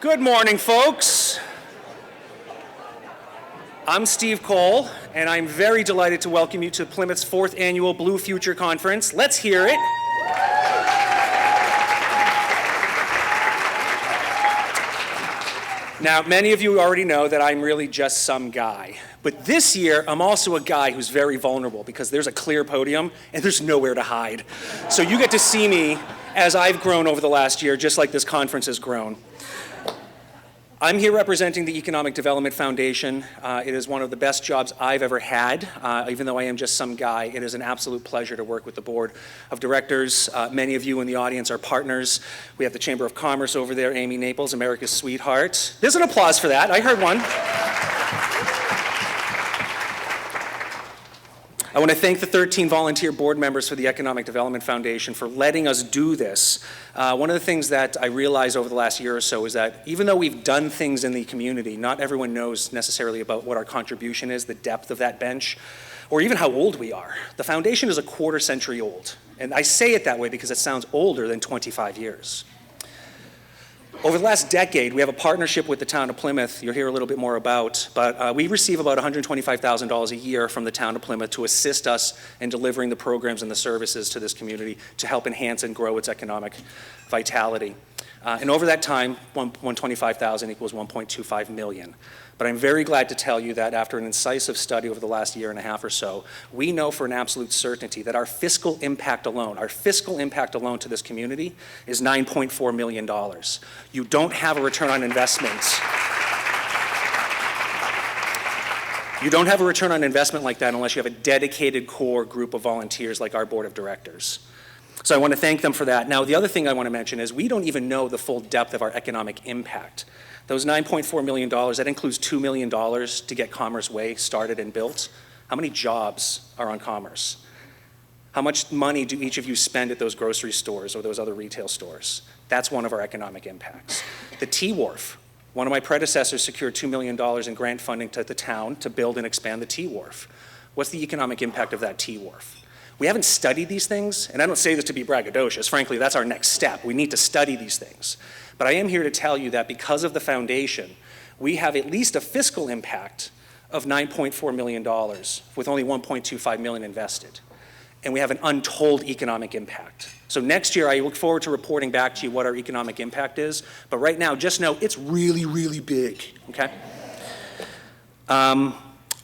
Good morning, folks. I'm Steve Cole, and I'm very delighted to welcome you to Plymouth's 4th Annual Blue Future Conference. Let's hear it. Now, many of you already know that I'm really just some guy. But this year, I'm also a guy who's very vulnerable because there's a clear podium and there's nowhere to hide. So you get to see me as I've grown over the last year, just like this conference has grown. I'm here representing the Economic Development Foundation. It is one of the best jobs I've ever had. Even though I am just some guy, it is an absolute pleasure to work with the board of directors. Many of you in the audience are partners. We have the Chamber of Commerce over there, Amy Naples, America's sweetheart. There's an applause for that. I heard one. I want to thank the 13 volunteer board members for the Economic Development Foundation for letting us do this. One of the things that I realized over the last year or so is that even though we've done things in the community, not everyone knows necessarily about what our contribution is, the depth of that bench, or even how old we are. The foundation is a quarter century old, and I say it that way because it sounds older than 25 years. Over the last decade, we have a partnership with the town of Plymouth you'll hear a little bit more about, but we receive about $125,000 a year from the town of Plymouth to assist us in delivering the programs and the services to this community to help enhance and grow its economic vitality. And over that time, $125,000 equals $1.25 million. But I'm very glad to tell you that after an incisive study over the last year and a half or so, we know for an absolute certainty that our fiscal impact alone to this community is $9.4 million. You don't have a return on investment. You don't have a return on investment like that unless you have a dedicated core group of volunteers like our board of directors. So I want to thank them for that. Now, the other thing I want to mention is we don't even know the full depth of our economic impact. Those $9.4 million, that includes $2 million to get Commerce Way started and built. How many jobs are on Commerce? How much money do each of you spend at those grocery stores or those other retail stores? That's one of our economic impacts. The T-Wharf. One of my predecessors secured $2 million in grant funding to the town to build and expand the T-Wharf. What's the economic impact of that T-Wharf? We haven't studied these things, and I don't say this to be braggadocious. Frankly, that's our next step. We need to study these things. But I am here to tell you that because of the foundation, we have at least a fiscal impact of $9.4 million with only $1.25 million invested. And we have an untold economic impact. So next year, I look forward to reporting back to you what our economic impact is. But right now, just know it's really, really big, okay?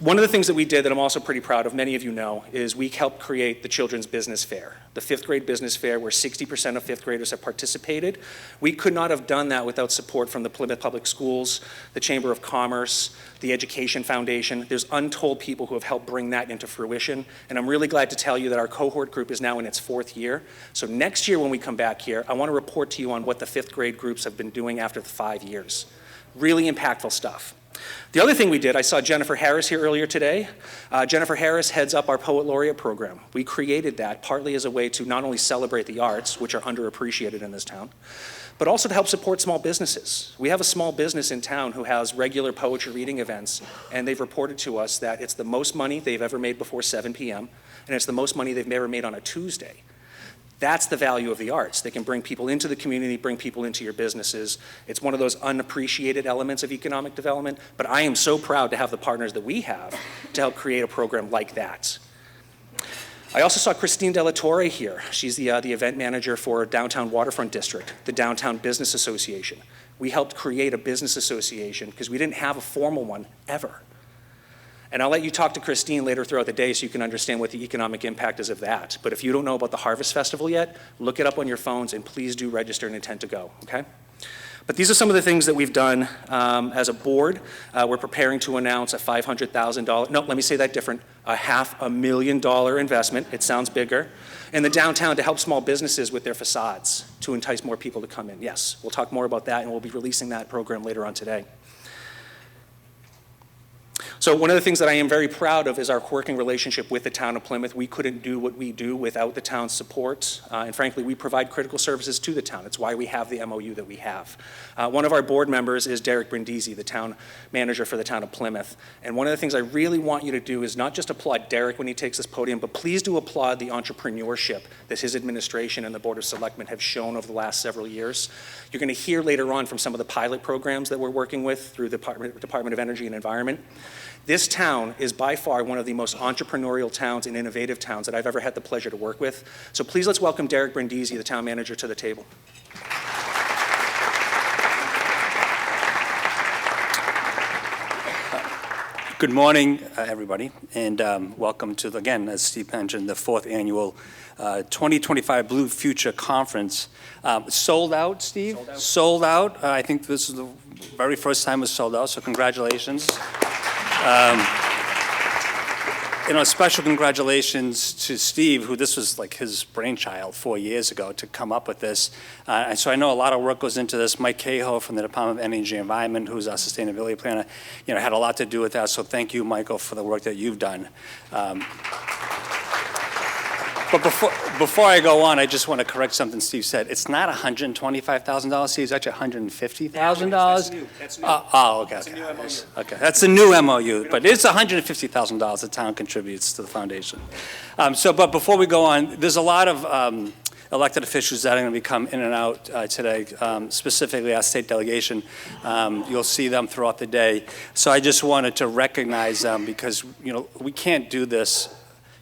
One of the things that we did that I'm also pretty proud of, many of you know, is we helped create the Children's Business Fair, the 5th grade business fair where 60% of 5th graders have participated. We could not have done that without support from the Plymouth Public Schools, the Chamber of Commerce, the Education Foundation. There's untold people who have helped bring that into fruition, and I'm really glad to tell you that our cohort group is now in its 4th year. So next year when we come back here, I want to report to you on what the 5th grade groups have been doing after the 5 years. Really impactful stuff. The other thing we did, I saw Jennifer Harris here earlier today. Jennifer Harris heads up our Poet Laureate program. We created that partly as a way to not only celebrate the arts, which are underappreciated in this town, but also to help support small businesses. We have a small business in town who has regular poetry reading events, and they've reported to us that it's the most money they've ever made before 7 p.m., and it's the most money they've ever made on a Tuesday. That's the value of the arts. They can bring people into the community, bring people into your businesses. It's one of those unappreciated elements of economic development, but I am so proud to have the partners that we have to help create a program like that. I also saw Christine Della Torre here. She's the event manager for Downtown Waterfront District, the Downtown Business Association. We helped create a business association because we didn't have a formal one ever. And I'll let you talk to Christine later throughout the day so you can understand what the economic impact is of that. But if you don't know about the Harvest Festival yet, look it up on your phones and please do register and intend to go, okay? But these are some of the things that we've done as a board. We're preparing to announce a $500,000, no, let me say that different, a $500,000 investment, it sounds bigger, in the downtown to help small businesses with their facades to entice more people to come in. Yes, we'll talk more about that and we'll be releasing that program later on today. So one of the things that I am very proud of is our working relationship with the town of Plymouth. We couldn't do what we do without the town's support, and frankly, we provide critical services to the town. It's why we have the MOU that we have. One of our board members is Derek Brindisi, the town manager for the town of Plymouth. And one of the things I really want you to do is not just applaud Derek when he takes this podium, but please do applaud the entrepreneurship that his administration and the Board of Selectmen have shown over the last several years. You're going to hear later on from some of the pilot programs that we're working with through the Department of Energy and Environment. This town is by far one of the most entrepreneurial towns and innovative towns that I've ever had the pleasure to work with. So please let's welcome Derek Brindisi, the town manager, to the table. Good morning, everybody, and welcome to, again, as Steve mentioned, the 4th annual 2025 Blue Future Conference. Sold out, Steve? Sold out. Sold out. I think this is the very first time it was sold out, so congratulations. Special congratulations to Steve, who this was like his brainchild 4 years ago to come up with this. And so I know a lot of work goes into this. Mike Cahill from the Department of Energy and Environment, who's our sustainability planner, had a lot to do with that. So thank you, Michael, for the work that you've done. But before I go on, I just want to correct something Steve said. It's not $125,000, Steve. It's actually $150,000. That's new. Okay. That's a new MOU. Okay, that's a new MOU, but it's $150,000 the town contributes to the foundation. But before we go on, there's a lot of elected officials that are going to be coming in and out today, specifically our state delegation. You'll see them throughout the day. So I just wanted to recognize them because, we can't do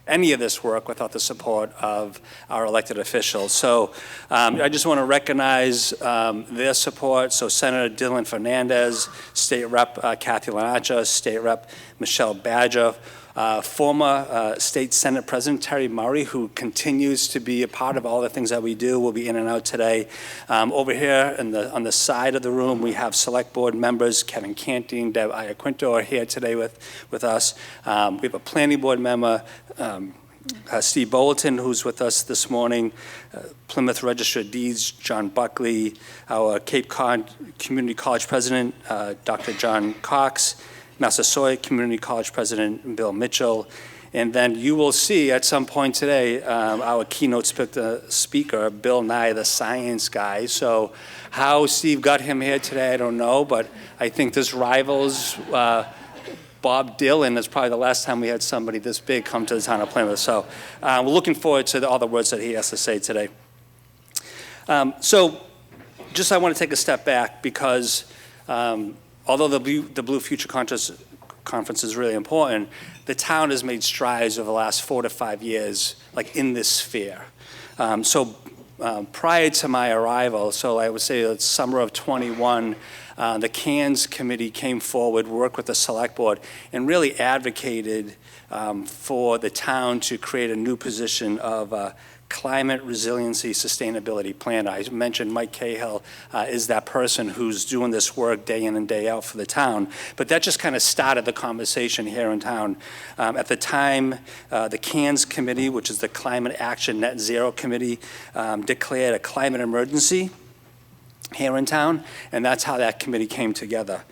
any of this work without the support of our elected officials. So I just want to recognize their support. So Senator Dylan Fernandez, State Rep Kathy Lanacha, State Rep Michelle Badger, former State Senate President Terry Murray, who continues to be a part of all the things that we do, will be in and out today. Over here on the side of the room, we have Select Board members, Kevin Canting, Deb Iaquinto are here today with us. We have a Planning Board member, Steve Bolton, who's with us this morning, Plymouth Register of Deeds, John Buckley, our Cape Cod Community College President, Dr. John Cox, Massasoit Community College President Bill Mitchell, and then you will see at some point today our keynote speaker, Bill Nye, the science guy. So how Steve got him here today, I don't know, but I think this rivals Bob Dylan. Is probably the last time we had somebody this big come to the town of Plymouth. So we're looking forward to all the words that he has to say today. So just I want to take a step back because although the Blue Future Conference is really important, the town has made strides over the last 4 to 5 years, like in this sphere. Prior to my arrival, so I would say the summer of 21, the CANS committee came forward, worked with the select board, and really advocated for the town to create a new position of climate resiliency sustainability planner. I mentioned Mike Cahill is that person who's doing this work day in and day out for the town, but that just kind of started the conversation here in town. At the time, the CANS committee, which is the Climate Action Net Zero Committee, declared a climate emergency here in town, and that's how that committee came together.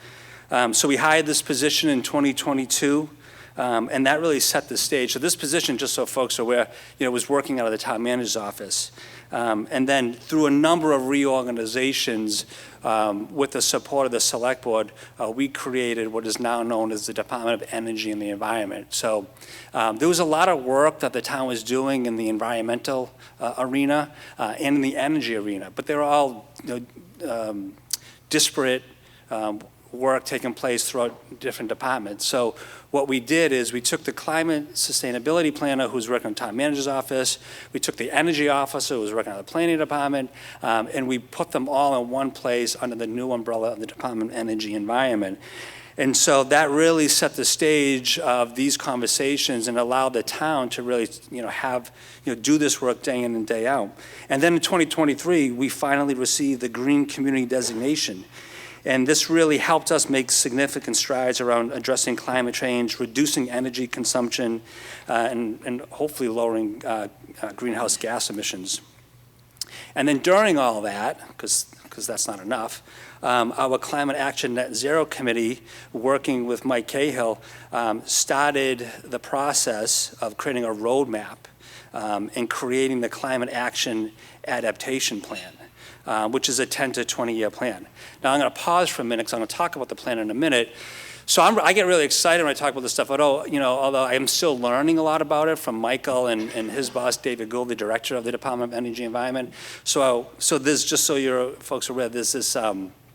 So we hired this position in 2022. And that really set the stage. So this position, just so folks are aware, was working out of the town manager's office. And then through a number of reorganizations, with the support of the select board, we created what is now known as the Department of Energy and the Environment. So there was a lot of work that the town was doing in the environmental arena and in the energy arena, but they're all disparate work taking place throughout different departments. So what we did is we took the climate sustainability planner who's working in the town manager's office, we took the energy officer who was working on the planning department, and we put them all in one place under the new umbrella of the Department of Energy and Environment. And so that really set the stage of these conversations and allowed the town to really, do this work day in and day out. And then in 2023, we finally received the Green Community Designation. And this really helped us make significant strides around addressing climate change, reducing energy consumption, and hopefully lowering greenhouse gas emissions. And then during all that, because that's not enough, our Climate Action Net Zero Committee, working with Mike Cahill, started the process of creating a roadmap and creating the Climate Action Adaptation Plan, which is a 10 to 20-year plan. Now, I'm going to pause for a minute because I'm going to talk about the plan in a minute. So I get really excited when I talk about this stuff, although I am still learning a lot about it from Michael and his boss, David Gould, the director of the Department of Energy and Environment. So there's, just so your folks are aware, there's this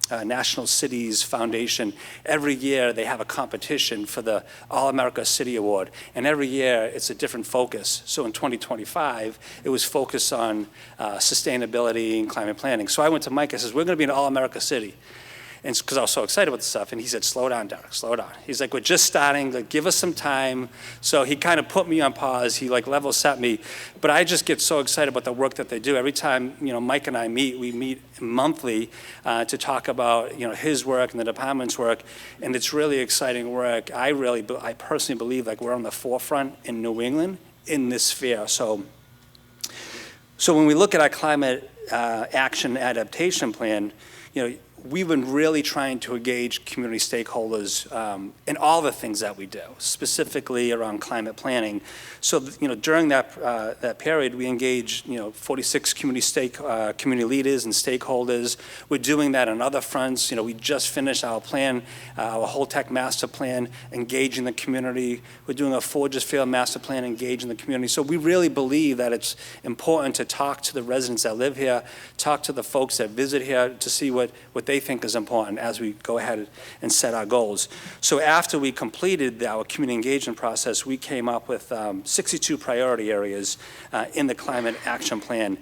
National Cities Foundation. Every year they have a competition for the All-America City Award, and every year it's a different focus. So in 2025, it was focused on sustainability and climate planning. So I went to Mike, I says, we're gonna be an All-America City. And because I was so excited about the stuff, and he said, slow down, Derek, slow down. He's like, we're just starting, like, give us some time. So he kind of put me on pause, he like level set me, but I just get so excited about the work that they do. Every time, Mike and I meet, we meet monthly to talk about, his work and the department's work, and it's really exciting work. I personally believe like we're on the forefront in New England in this sphere. So when we look at our climate action adaptation plan, we've been really trying to engage community stakeholders in all the things that we do, specifically around climate planning. So, during that period, we engaged, 46 community leaders and stakeholders. We're doing that on other fronts. We just finished our plan, our whole tech master plan, engaging the community. We're doing a Forges Field master plan, engaging the community. So we really believe that it's important to talk to the residents that live here, talk to the folks that visit here to see what they think is important as we go ahead and set our goals. So after we completed our community engagement process, we came up with 62 priority areas in the climate action plan.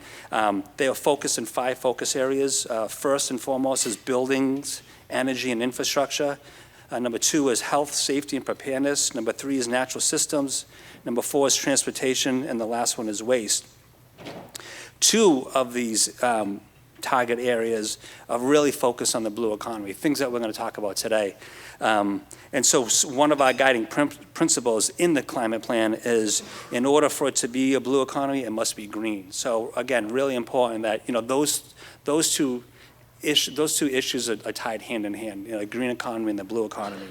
They are focused in 5 focus areas. First and foremost is buildings, energy, and infrastructure. Number 2 is health, safety, and preparedness. Number 3 is natural systems. Number 4 is transportation, and the last one is waste. 2 of these target areas are really focused on the blue economy, things that we're going to talk about today. And so one of our guiding principles in the climate plan is, in order for it to be a blue economy, it must be green. So again, really important that those two issues are tied hand in hand, the green economy and the blue economy.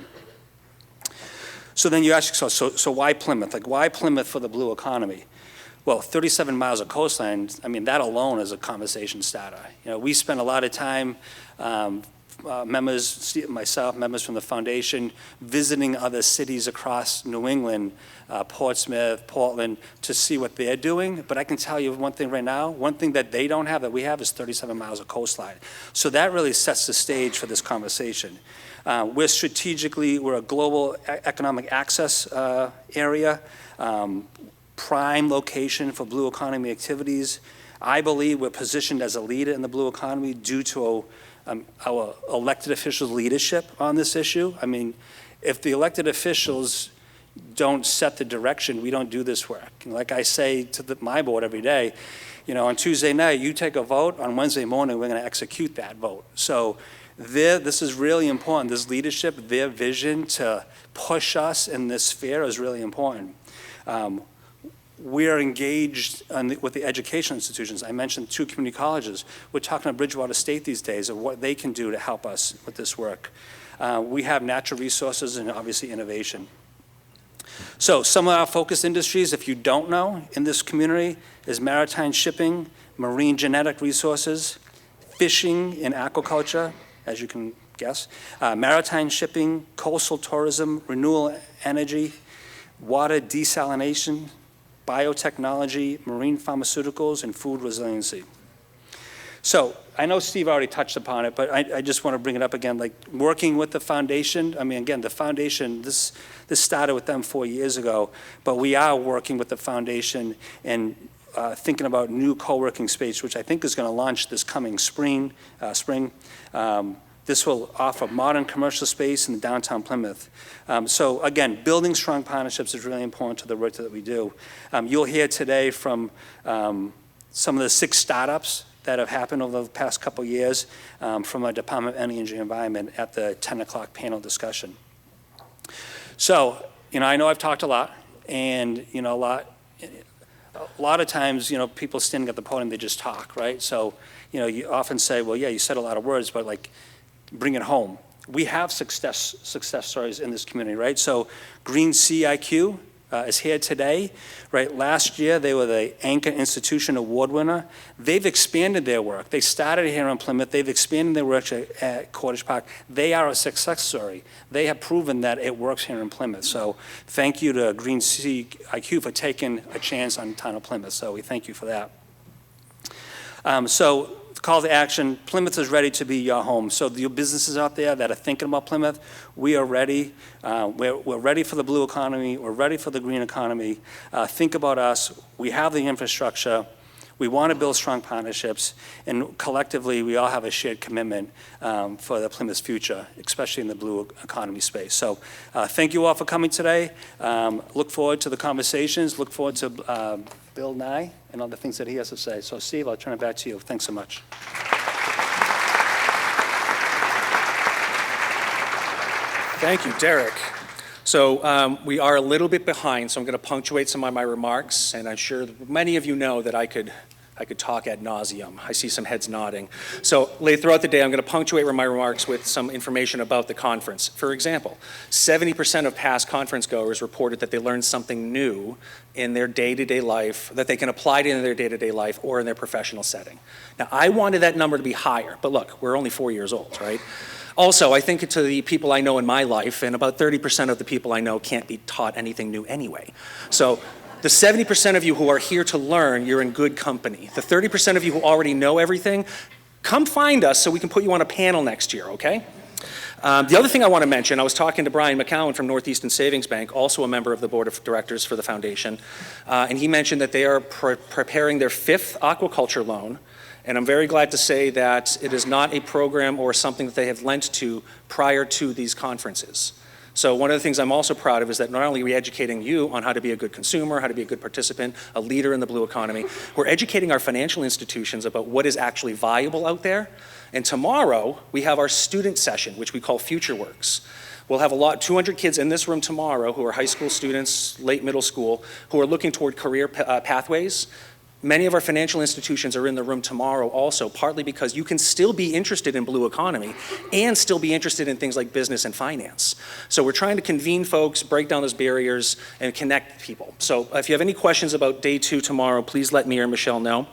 So then you ask yourself, so why Plymouth? Like, why Plymouth for the blue economy? Well, 37 miles of coastline, that alone is a conversation starter. We spend a lot of time, myself, members from the foundation, visiting other cities across New England, Portsmouth, Portland, to see what they're doing. But I can tell you one thing right now, one thing that they don't have that we have is 37 miles of coastline. So that really sets the stage for this conversation. We're a global economic access area. Prime location for blue economy activities. I believe we're positioned as a leader in the blue economy due to our elected officials' leadership on this issue. If the elected officials don't set the direction, we don't do this work. Like I say to my board every day, on Tuesday night, you take a vote, on Wednesday morning, we're going to execute that vote. So this is really important. This leadership, their vision to push us in this sphere is really important. We're engaged with the education institutions. I mentioned 2 community colleges. We're talking to Bridgewater State these days of what they can do to help us with this work. We have natural resources and obviously innovation. So some of our focus industries, if you don't know, in this community is maritime shipping, marine genetic resources, fishing and aquaculture, as you can guess, maritime shipping, coastal tourism, renewable energy, water desalination, biotechnology, marine pharmaceuticals, and food resiliency. So I know Steve already touched upon it, but I just want to bring it up again, like working with the foundation. Again, the foundation, this started with them 4 years ago, but we are working with the foundation and thinking about new co-working space, which I think is going to launch this coming spring. This will offer modern commercial space in downtown Plymouth. So again, building strong partnerships is really important to the work that we do. You'll hear today from some of the 6 startups that have happened over the past couple years from our Department of Energy and Environment at the 10 o'clock panel discussion. So, I know I've talked a lot, and a a lot of times, people standing at the podium, they just talk, right? So, you often say, well, yeah, you said a lot of words, but like, bring it home. We have success stories in this community, right? So Green CIQ is here today, right? Last year, they were the Anchor Institution Award winner. They've expanded their work. They started here in Plymouth. They've expanded their work at Cottage Park. They are a success story. They have proven that it works here in Plymouth. So thank you to Green CIQ for taking a chance on the town of Plymouth. So we thank you for that. So call to action, Plymouth is ready to be your home. So your businesses out there that are thinking about Plymouth, we are ready. We're ready for the blue economy. We're ready for the green economy. Think about us. We have the infrastructure. We want to build strong partnerships. And collectively, we all have a shared commitment for the Plymouth's future, especially in the blue economy space. So thank you all for coming today. Look forward to the conversations. Look forward to Bill Nye and all the things that he has to say. So Steve, I'll turn it back to you. Thanks so much. Thank you, Derek. So we are a little bit behind, so I'm going to punctuate some of my remarks, and I'm sure many of you know that I could talk ad nauseum. I see some heads nodding. So throughout the day, I'm going to punctuate my remarks with some information about the conference. For example, 70% of past conference goers reported that they learned something new in their day-to-day life that they can apply to in their day-to-day life or in their professional setting. Now, I wanted that number to be higher, but look, we're only 4 years old, right? Also, I think to the people I know in my life, and about 30% of the people I know can't be taught anything new anyway. So the 70% of you who are here to learn, you're in good company. The 30% of you who already know everything, come find us so we can put you on a panel next year, okay? The other thing I want to mention, I was talking to Brian McCowan from Northeastern Savings Bank, also a member of the board of directors for the foundation, and he mentioned that they are preparing their 5th aquaculture loan. And I'm very glad to say that it is not a program or something that they have lent to prior to these conferences. So one of the things I'm also proud of is that not only are we educating you on how to be a good consumer, how to be a good participant, a leader in the blue economy, we're educating our financial institutions about what is actually viable out there. And tomorrow, we have our student session, which we call Future Works. We'll have 200 kids in this room tomorrow who are high school students, late middle school, who are looking toward career pathways. Many of our financial institutions are in the room tomorrow also, partly because you can still be interested in blue economy and still be interested in things like business and finance. So we're trying to convene folks, break down those barriers, and connect people. So if you have any questions about day 2 tomorrow, please let me or Michelle know.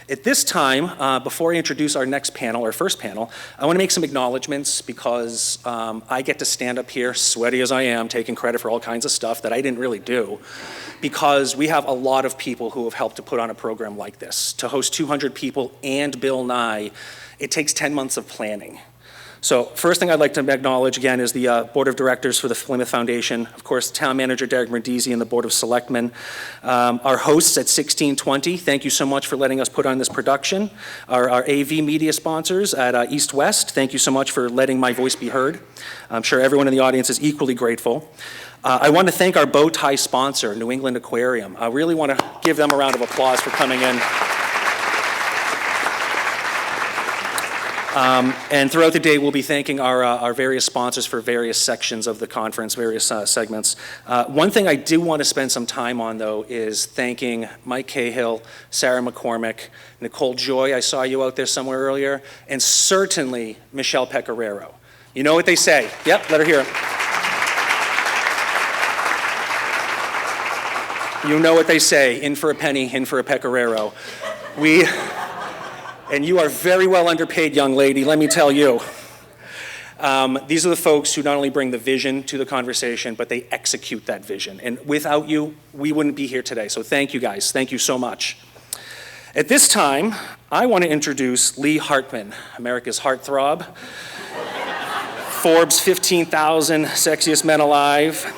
At this time, before I introduce our next panel, our first panel, I want to make some acknowledgments because I get to stand up here, sweaty as I am, taking credit for all kinds of stuff that I didn't really do, because we have a lot of people who have helped to put on a program like this. To host 200 people and Bill Nye, it takes 10 months of planning. So first thing I'd like to acknowledge again is the Board of Directors for the Plymouth Foundation, of course, Town Manager Derek Merdisi and the Board of Selectmen. Our hosts at 1620, thank you so much for letting us put on this production. Our AV media sponsors at East West, thank you so much for letting my voice be heard. I'm sure everyone in the audience is equally grateful. I want to thank our bow tie sponsor, New England Aquarium. I really want to give them a round of applause for coming in. And throughout the day, we'll be thanking our various sponsors for various sections of the conference, various segments. One thing I do want to spend some time on, though, is thanking Mike Cahill, Sarah McCormick, Nicole Joy, I saw you out there somewhere earlier, and certainly Michelle Pecoraro. You know what they say. Yep, let her hear it. You know what they say, in for a penny, in for a Pecoraro. And you are very well underpaid, young lady, let me tell you. These are the folks who not only bring the vision to the conversation, but they execute that vision. And without you, we wouldn't be here today. So thank you guys, thank you so much. At this time, I want to introduce Lee Hartman, America's heartthrob, Forbes 15,000 sexiest men alive.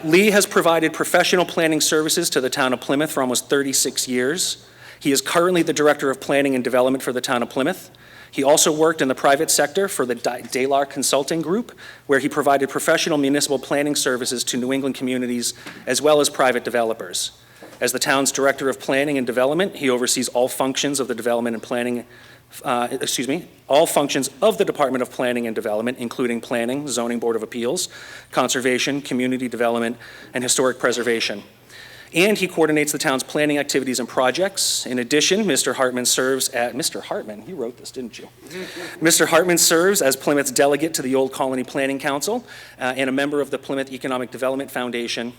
Lee has provided professional planning services to the town of Plymouth for almost 36 years. He is currently the Director of Planning and Development for the town of Plymouth. He also worked in the private sector for the Dalar Consulting Group, where he provided professional municipal planning services to New England communities as well as private developers. As the town's Director of Planning and Development, he oversees all functions of the Development and Planning, all functions of the Department of Planning and Development, including Planning, Zoning Board of Appeals, Conservation, Community Development, and Historic Preservation. And he coordinates the town's planning activities and projects. In addition, Mr. Hartman serves at, Mr. Hartman, you wrote this, didn't you? Mr. Hartman serves as Plymouth's delegate to the Old Colony Planning Council and a member of the Plymouth Economic Development Foundation.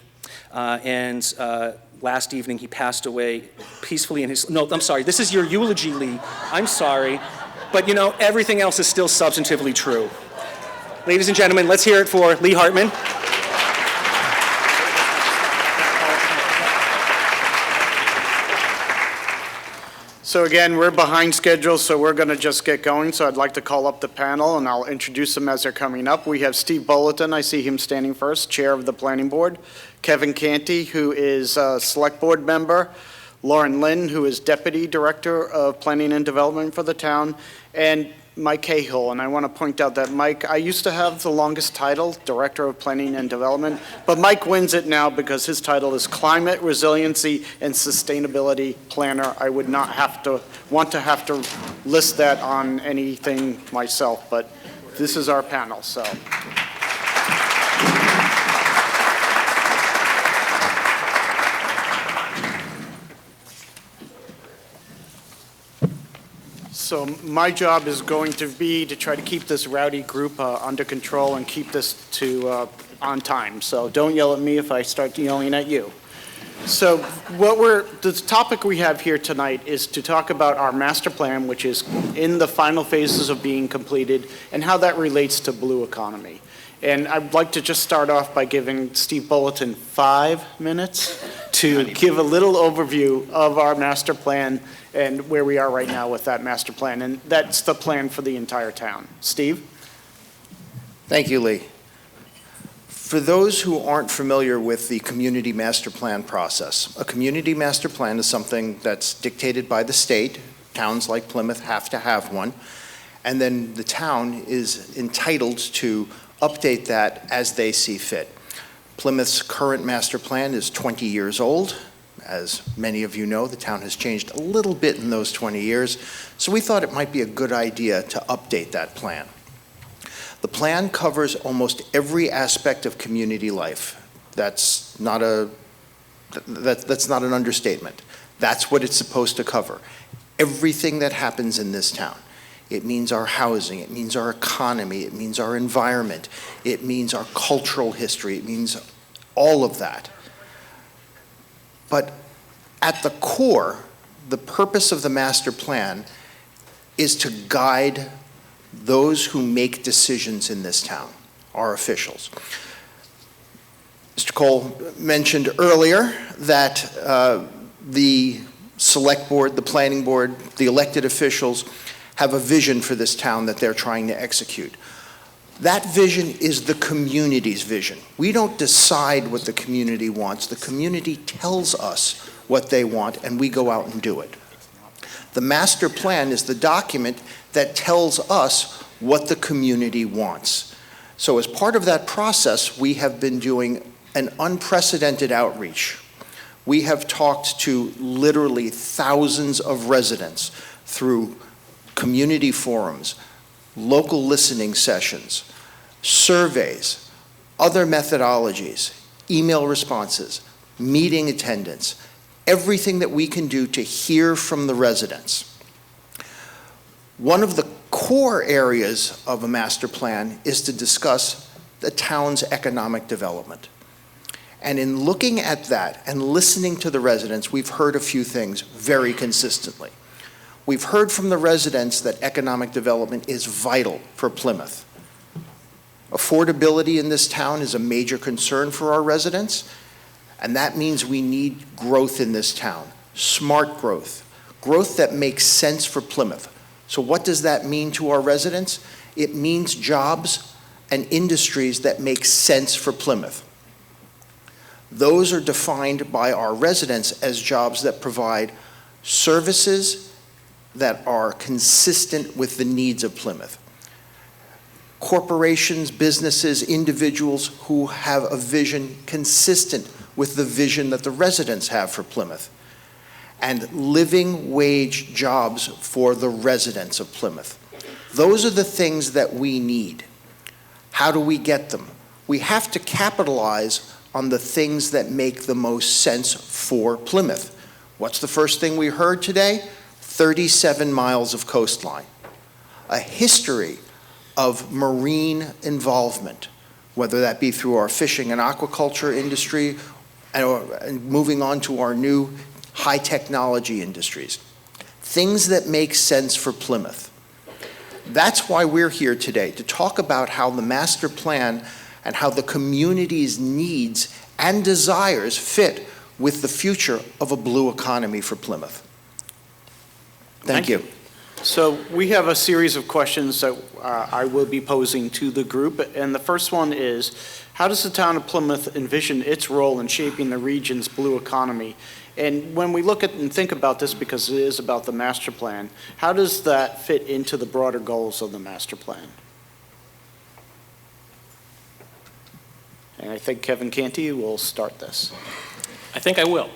Last evening, he passed away peacefully in his, no, I'm sorry, this is your eulogy, Lee. I'm sorry. But you know, everything else is still substantively true. Ladies and gentlemen, let's hear it for Lee Hartman. So again, we're behind schedule, so we're going to just get going. So I'd like to call up the panel, and I'll introduce them as they're coming up. We have Steve Bulletin. I see him standing first, Chair of the Planning Board. Kevin Canty, who is a Select Board member. Lauren Lynn, who is Deputy Director of Planning and Development for the town. And Mike Cahill, and I want to point out that Mike, I used to have the longest title, Director of Planning and Development, but Mike wins it now because his title is Climate Resiliency and Sustainability Planner. I would not want to have to list that on anything myself, but this is our panel, so. So my job is going to be to try to keep this rowdy group under control and keep this to on time. So don't yell at me if I start yelling at you. So the topic we have here tonight is to talk about our master plan, which is in the final phases of being completed, and how that relates to blue economy. And I'd like to just start off by giving Steve Bulletin 5 minutes to give a little overview of our master plan and where we are right now with that master plan. And that's the plan for the entire town. Steve? Thank you, Lee. For those who aren't familiar with the community master plan process, a community master plan is something that's dictated by the state. Towns like Plymouth have to have one. And then the town is entitled to update that as they see fit. Plymouth's current master plan is 20 years old. As many of you know, the town has changed a little bit in those 20 years, so we thought it might be a good idea to update that plan. The plan covers almost every aspect of community life. That's not an understatement. That's what it's supposed to cover. Everything that happens in this town. It means our housing, it means our economy, it means our environment, it means our cultural history, it means all of that. But at the core, the purpose of the master plan is to guide those who make decisions in this town, our officials. Mr. Cole mentioned earlier that the select board, the planning board, the elected officials have a vision for this town that they're trying to execute. That vision is the community's vision. We don't decide what the community wants. The community tells us what they want, and we go out and do it. The master plan is the document that tells us what the community wants. So as part of that process, we have been doing an unprecedented outreach. We have talked to literally thousands of residents through community forums, local listening sessions, surveys, other methodologies, email responses, meeting attendance, everything that we can do to hear from the residents. One of the core areas of a master plan is to discuss the town's economic development. And in looking at that and listening to the residents, we've heard a few things very consistently. We've heard from the residents that economic development is vital for Plymouth. Affordability in this town is a major concern for our residents, and that means we need growth in this town, smart growth, growth that makes sense for Plymouth. So what does that mean to our residents? It means jobs and industries that make sense for Plymouth. Those are defined by our residents as jobs that provide services that are consistent with the needs of Plymouth. Corporations, businesses, individuals who have a vision consistent with the vision that the residents have for Plymouth. And living wage jobs for the residents of Plymouth. Those are the things that we need. How do we get them? We have to capitalize on the things that make the most sense for Plymouth. What's the first thing we heard today? 37 miles of coastline. A history of marine involvement, whether that be through our fishing and aquaculture industry and moving on to our new high technology industries. Things that make sense for Plymouth. That's why we're here today, to talk about how the master plan and how the community's needs and desires fit with the future of a blue economy for Plymouth. Thank you. So we have a series of questions that I will be posing to the group. And the first one is, how does the town of Plymouth envision its role in shaping the region's blue economy? And when we look at and think about this, because it is about the master plan, how does that fit into the broader goals of the master plan? And I think Kevin Canty will start this. I think I will.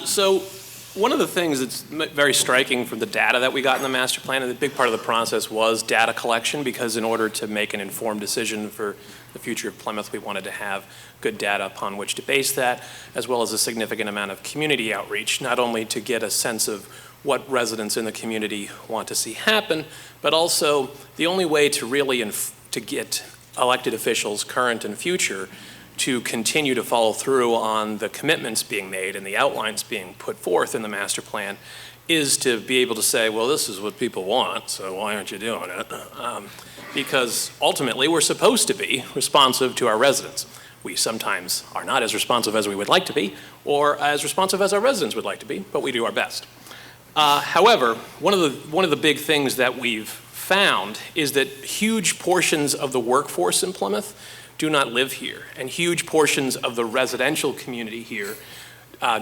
So one of the things that's very striking from the data that we got in the master plan, and a big part of the process was data collection, because in order to make an informed decision for the future of Plymouth, we wanted to have good data upon which to base that, as well as a significant amount of community outreach, not only to get a sense of what residents in the community want to see happen, but also the only way to really to get elected officials, current and future, to continue to follow through on the commitments being made and the outlines being put forth in the master plan is to be able to say, well, this is what people want, so why aren't you doing it? Because ultimately we're supposed to be responsive to our residents. We sometimes are not as responsive as we would like to be, or as responsive as our residents would like to be, but we do our best. However, one of the big things that we've found is that huge portions of the workforce in Plymouth do not live here, and huge portions of the residential community here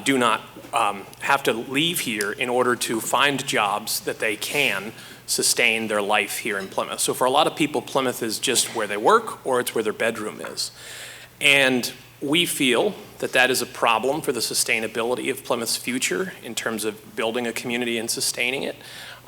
do not have to leave here in order to find jobs that they can sustain their life here in Plymouth. So for a lot of people, Plymouth is just where they work, or it's where their bedroom is. And we feel that that is a problem for the sustainability of Plymouth's future in terms of building a community and sustaining it.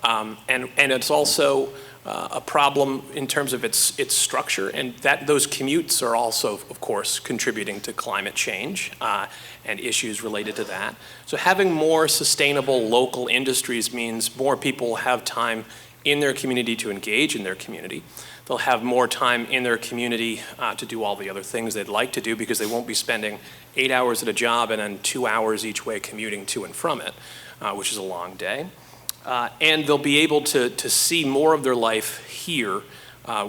And it's also a problem in terms of its structure, and that those commutes are also, of course, contributing to climate change and issues related to that. So having more sustainable local industries means more people have time in their community to engage in their community. They'll have more time in their community to do all the other things they'd like to do, because they won't be spending 8 hours at a job and then 2 hours each way commuting to and from it, which is a long day. And they'll be able to see more of their life here,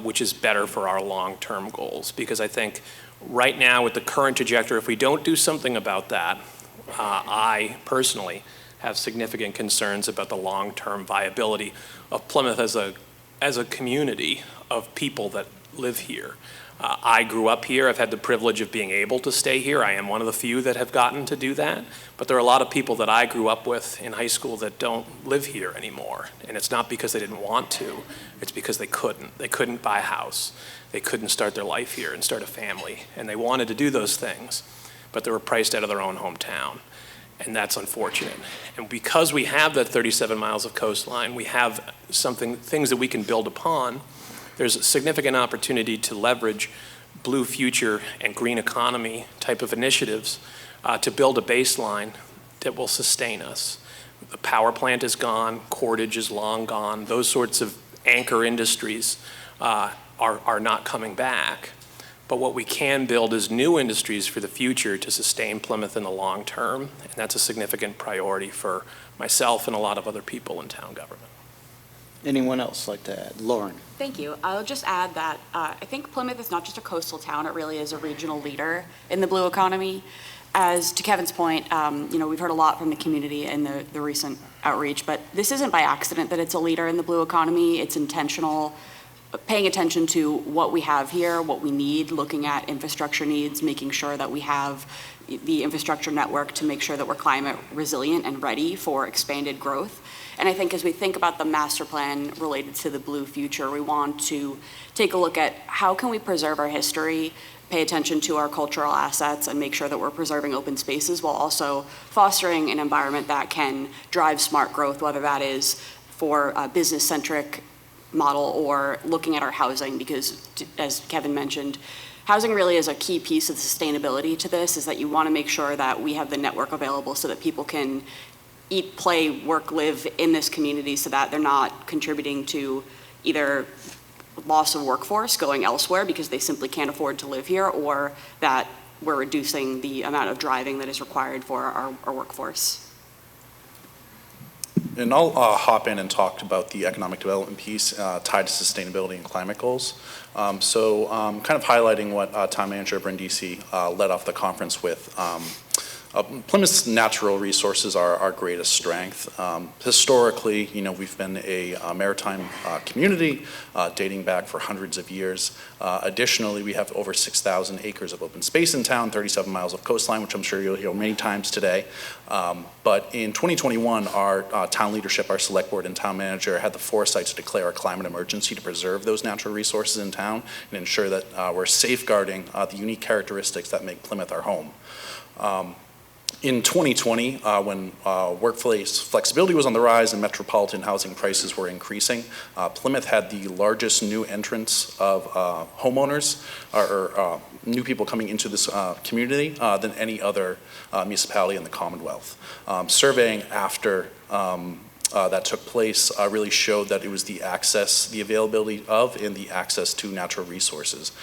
which is better for our long-term goals. Because I think right now with the current trajectory, if we don't do something about that, I personally have significant concerns about the long-term viability of Plymouth as a community of people that live here. I grew up here. I've had the privilege of being able to stay here. I am one of the few that have gotten to do that. But there are a lot of people that I grew up with in high school that don't live here anymore. And it's not because they didn't want to. It's because they couldn't. They couldn't buy a house. They couldn't start their life here and start a family. And they wanted to do those things, but they were priced out of their own hometown. And that's unfortunate. And because we have that 37 miles of coastline, we have things that we can build upon. There's a significant opportunity to leverage blue future and green economy type of initiatives to build a baseline that will sustain us. The power plant is gone, cordage is long gone. Those sorts of anchor industries are not coming back. But what we can build is new industries for the future to sustain Plymouth in the long term, and that's a significant priority for myself and a lot of other people in town government. Anyone else like to add? Lauren. Thank you. I'll just add that I think Plymouth is not just a coastal town, it really is a regional leader in the blue economy. As to Kevin's point, we've heard a lot from the community in the recent outreach, but this isn't by accident that it's a leader in the blue economy. It's intentional, paying attention to what we have here, what we need, looking at infrastructure needs, making sure that we have the infrastructure network to make sure that we're climate resilient and ready for expanded growth. And I think as we think about the master plan related to the blue future, we want to take a look at how can we preserve our history, pay attention to our cultural assets, and make sure that we're preserving open spaces while also fostering an environment that can drive smart growth, whether that is for a business-centric model or looking at our housing, because as Kevin mentioned, housing really is a key piece of the sustainability to this, is that you want to make sure that we have the network available so that people can eat, play, work, live in this community, so that they're not contributing to either loss of workforce going elsewhere because they simply can't afford to live here, or that we're reducing the amount of driving that is required for our workforce. And I'll hop in and talk about the economic development piece tied to sustainability and climate goals. Kind of highlighting what Town Manager Brindisi led off the conference with. Plymouth's natural resources are our greatest strength. Historically, we've been a maritime community dating back for hundreds of years. Additionally, we have over 6,000 acres of open space in town, 37 miles of coastline, which I'm sure you'll hear many times today. But in 2021, our town leadership, our select board and town manager had the foresight to declare a climate emergency to preserve those natural resources in town and ensure that we're safeguarding the unique characteristics that make Plymouth our home. In 2020, when workplace flexibility was on the rise and metropolitan housing prices were increasing, Plymouth had the largest new entrance of homeowners or new people coming into this community than any other municipality in the Commonwealth. Surveying after that took place really showed that it was the access, the availability of, and the access to natural resources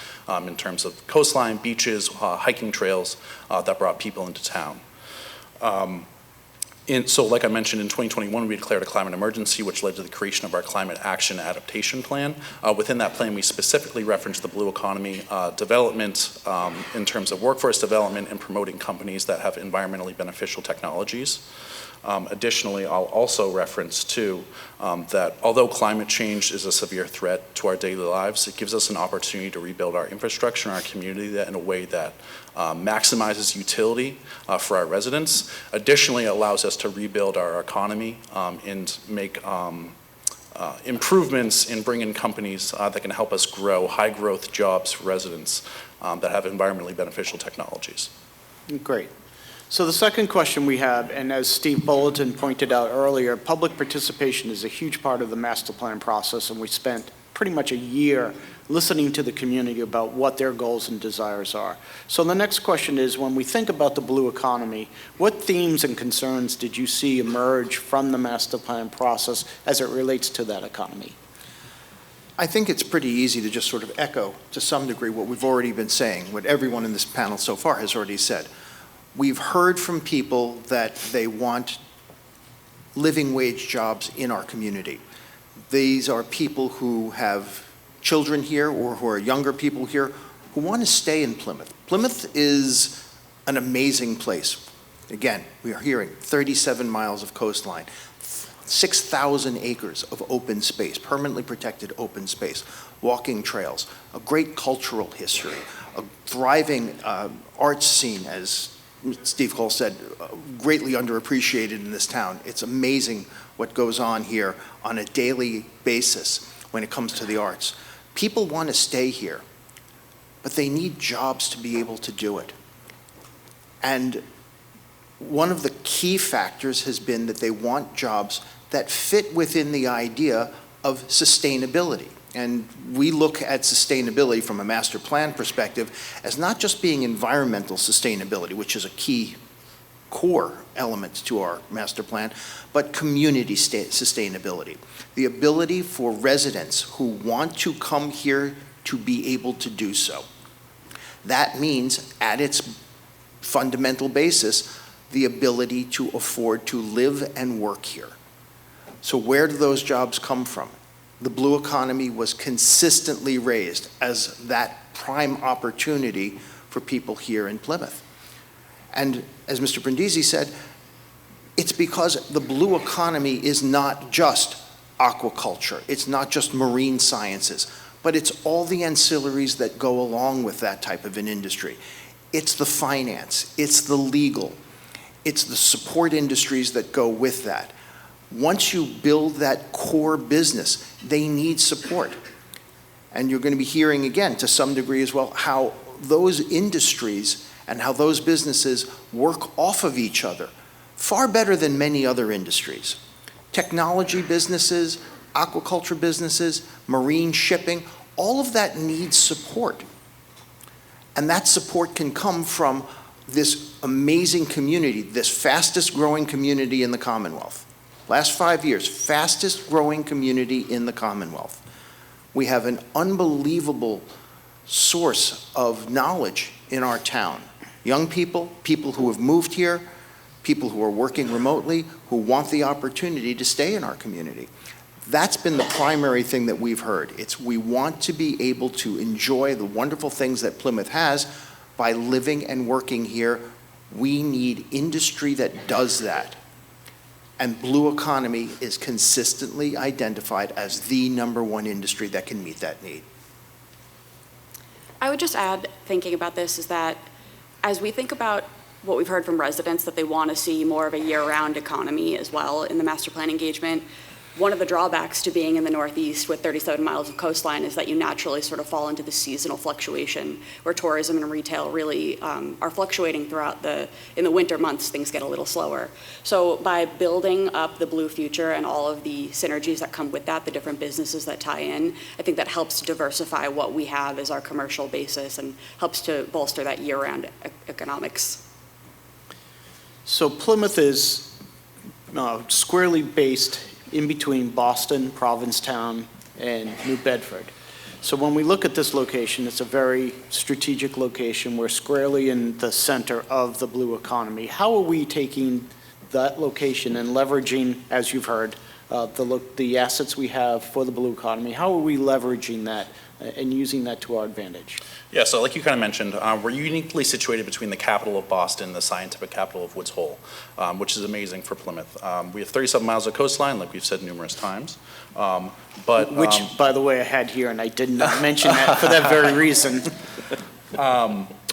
in terms of coastline, beaches, hiking trails that brought people into town. So like I mentioned, in 2021, we declared a climate emergency, which led to the creation of our Climate Action Adaptation Plan. Within that plan, we specifically referenced the blue economy development in terms of workforce development and promoting companies that have environmentally beneficial technologies. Additionally, I'll also reference too that although climate change is a severe threat to our daily lives, it gives us an opportunity to rebuild our infrastructure and our community in a way that maximizes utility for our residents. Additionally, it allows us to rebuild our economy and make improvements in bringing companies that can help us grow high growth jobs for residents that have environmentally beneficial technologies. Great. So the second question we have, and as Steve Bulletin pointed out earlier, public participation is a huge part of the master plan process, and we spent pretty much a year listening to the community about what their goals and desires are. So the next question is, when we think about the blue economy, what themes and concerns did you see emerge from the master plan process as it relates to that economy? I think it's pretty easy to just sort of echo, to some degree, what we've already been saying, what everyone in this panel so far has already said. We've heard from people that they want living wage jobs in our community. These are people who have children here or who are younger people here who want to stay in Plymouth. Plymouth is an amazing place. Again, we are hearing 37 miles of coastline, 6,000 acres of open space, permanently protected open space, walking trails, a great cultural history, a thriving arts scene, as Steve Cole said, greatly underappreciated in this town. It's amazing what goes on here on a daily basis when it comes to the arts. People want to stay here, but they need jobs to be able to do it. And one of the key factors has been that they want jobs that fit within the idea of sustainability. And we look at sustainability from a master plan perspective as not just being environmental sustainability, which is a key core element to our master plan, but community sustainability. The ability for residents who want to come here to be able to do so. That means, at its fundamental basis, the ability to afford to live and work here. So where do those jobs come from? The blue economy was consistently raised as that prime opportunity for people here in Plymouth. And as Mr. Brindisi said, it's because the blue economy is not just aquaculture, it's not just marine sciences, but it's all the ancillaries that go along with that type of an industry. It's the finance, it's the legal, it's the support industries that go with that. Once you build that core business, they need support. And you're going to be hearing again, to some degree as well, how those industries and how those businesses work off of each other far better than many other industries. Technology businesses, aquaculture businesses, marine shipping, all of that needs support. And that support can come from this amazing community, this fastest growing community in the Commonwealth. Last 5 years, fastest growing community in the Commonwealth. We have an unbelievable source of knowledge in our town. Young people, people who have moved here, people who are working remotely, who want the opportunity to stay in our community. That's been the primary thing that we've heard. We want to be able to enjoy the wonderful things that Plymouth has by living and working here. We need industry that does that. And blue economy is consistently identified as the #1 industry that can meet that need. I would just add, thinking about this, is that as we think about what we've heard from residents, that they want to see more of a year-round economy as well in the master plan engagement, one of the drawbacks to being in the Northeast with 37 miles of coastline is that you naturally sort of fall into the seasonal fluctuation where tourism and retail really are fluctuating throughout in the winter months, things get a little slower. So by building up the Blue Future and all of the synergies that come with that, the different businesses that tie in, I think that helps to diversify what we have as our commercial basis and helps to bolster that year-round economics. So Plymouth is squarely based in between Boston, Provincetown, and New Bedford. So when we look at this location, it's a very strategic location. We're squarely in the center of the blue economy. How are we taking that location and leveraging, as you've heard, the assets we have for the blue economy? How are we leveraging that and using that to our advantage? Yeah, so like you kind of mentioned, we're uniquely situated between the capital of Boston, the scientific capital of Woods Hole, which is amazing for Plymouth. We have 37 miles of coastline, like we've said numerous times. Which, by the way, I had here, and I did not mention that for that very reason.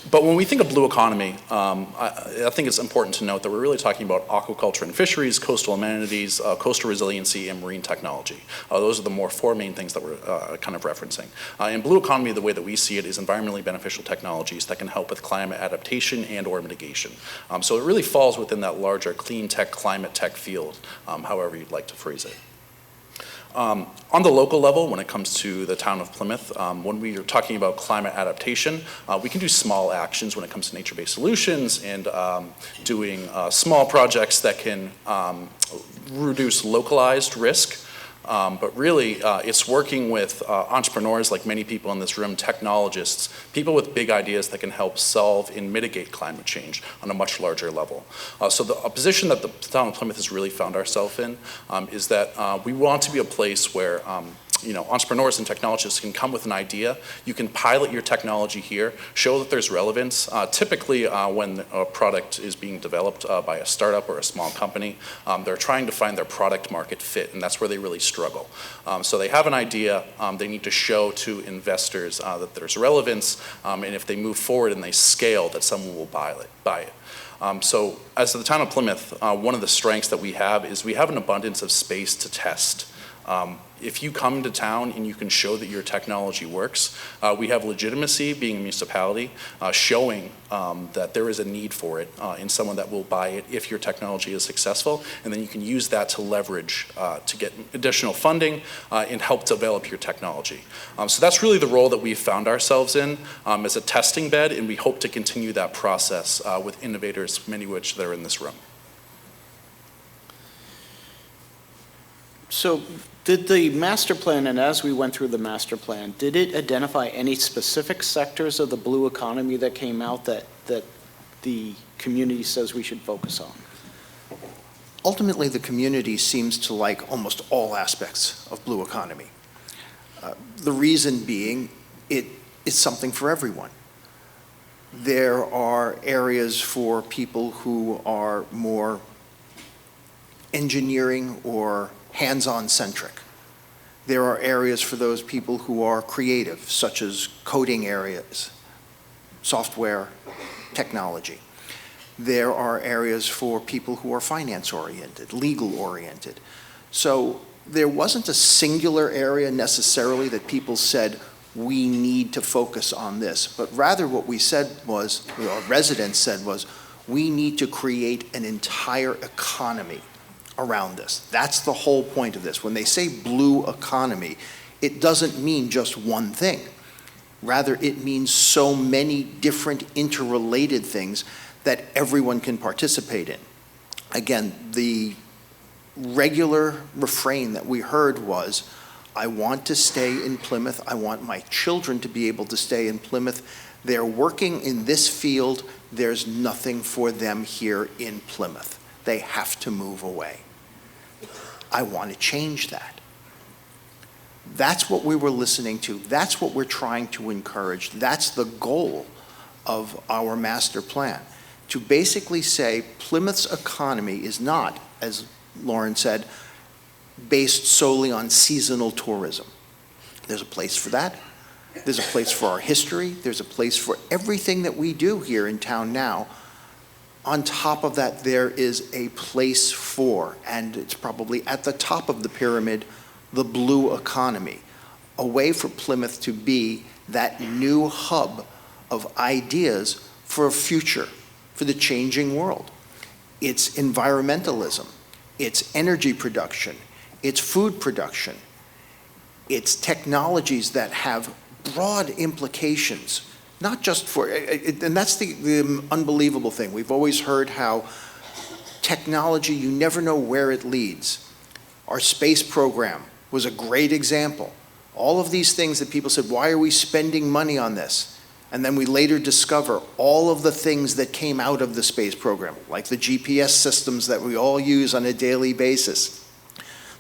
But when we think of blue economy, I think it's important to note that we're really talking about aquaculture and fisheries, coastal amenities, coastal resiliency, and marine technology. Those are the four main things that we're kind of referencing. In blue economy, the way that we see it is environmentally beneficial technologies that can help with climate adaptation and or mitigation. So it really falls within that larger clean tech, climate tech field, however you'd like to phrase it. On the local level, when it comes to the town of Plymouth, when we are talking about climate adaptation, we can do small actions when it comes to nature-based solutions and doing small projects that can reduce localized risk. But really, it's working with entrepreneurs like many people in this room, technologists, people with big ideas that can help solve and mitigate climate change on a much larger level. So a position that the town of Plymouth has really found ourselves in is that we want to be a place where entrepreneurs and technologists can come with an idea. You can pilot your technology here, show that there's relevance. Typically, when a product is being developed by a startup or a small company, they're trying to find their product market fit, and that's where they really struggle. So they have an idea, they need to show to investors that there's relevance, and if they move forward and they scale, that someone will buy it. So as the town of Plymouth, one of the strengths that we have is we have an abundance of space to test. If you come to town and you can show that your technology works, we have legitimacy being a municipality, showing that there is a need for it and someone that will buy it if your technology is successful, and then you can use that to leverage to get additional funding and help develop your technology. So that's really the role that we've found ourselves in as a testing bed, and we hope to continue that process with innovators, many of which that are in this room. So did the master plan, and as we went through the master plan, did it identify any specific sectors of the blue economy that came out that the community says we should focus on? Ultimately, the community seems to like almost all aspects of blue economy. The reason being, it is something for everyone. There are areas for people who are more engineering or hands-on centric. There are areas for those people who are creative, such as coding areas, software, technology. There are areas for people who are finance-oriented, legal-oriented. So there wasn't a singular area necessarily that people said, we need to focus on this, but rather what we said was, our residents said was, we need to create an entire economy around this. That's the whole point of this. When they say blue economy, it doesn't mean just one thing. Rather, it means so many different interrelated things that everyone can participate in. Again, the regular refrain that we heard was, I want to stay in Plymouth. I want my children to be able to stay in Plymouth. They're working in this field. There's nothing for them here in Plymouth. They have to move away. I want to change that. That's what we were listening to. That's what we're trying to encourage. That's the goal of our master plan, to basically say Plymouth's economy is not, as Lauren said, based solely on seasonal tourism. There's a place for that. There's a place for our history. There's a place for everything that we do here in town now. On top of that, there is a place for, and it's probably at the top of the pyramid, the blue economy, a way for Plymouth to be that new hub of ideas for a future, for the changing world. It's environmentalism, it's energy production, it's food production, it's technologies that have broad implications, not just for, and that's the unbelievable thing. We've always heard how technology, you never know where it leads. Our space program was a great example. All of these things that people said, why are we spending money on this? And then we later discover all of the things that came out of the space program, like the GPS systems that we all use on a daily basis.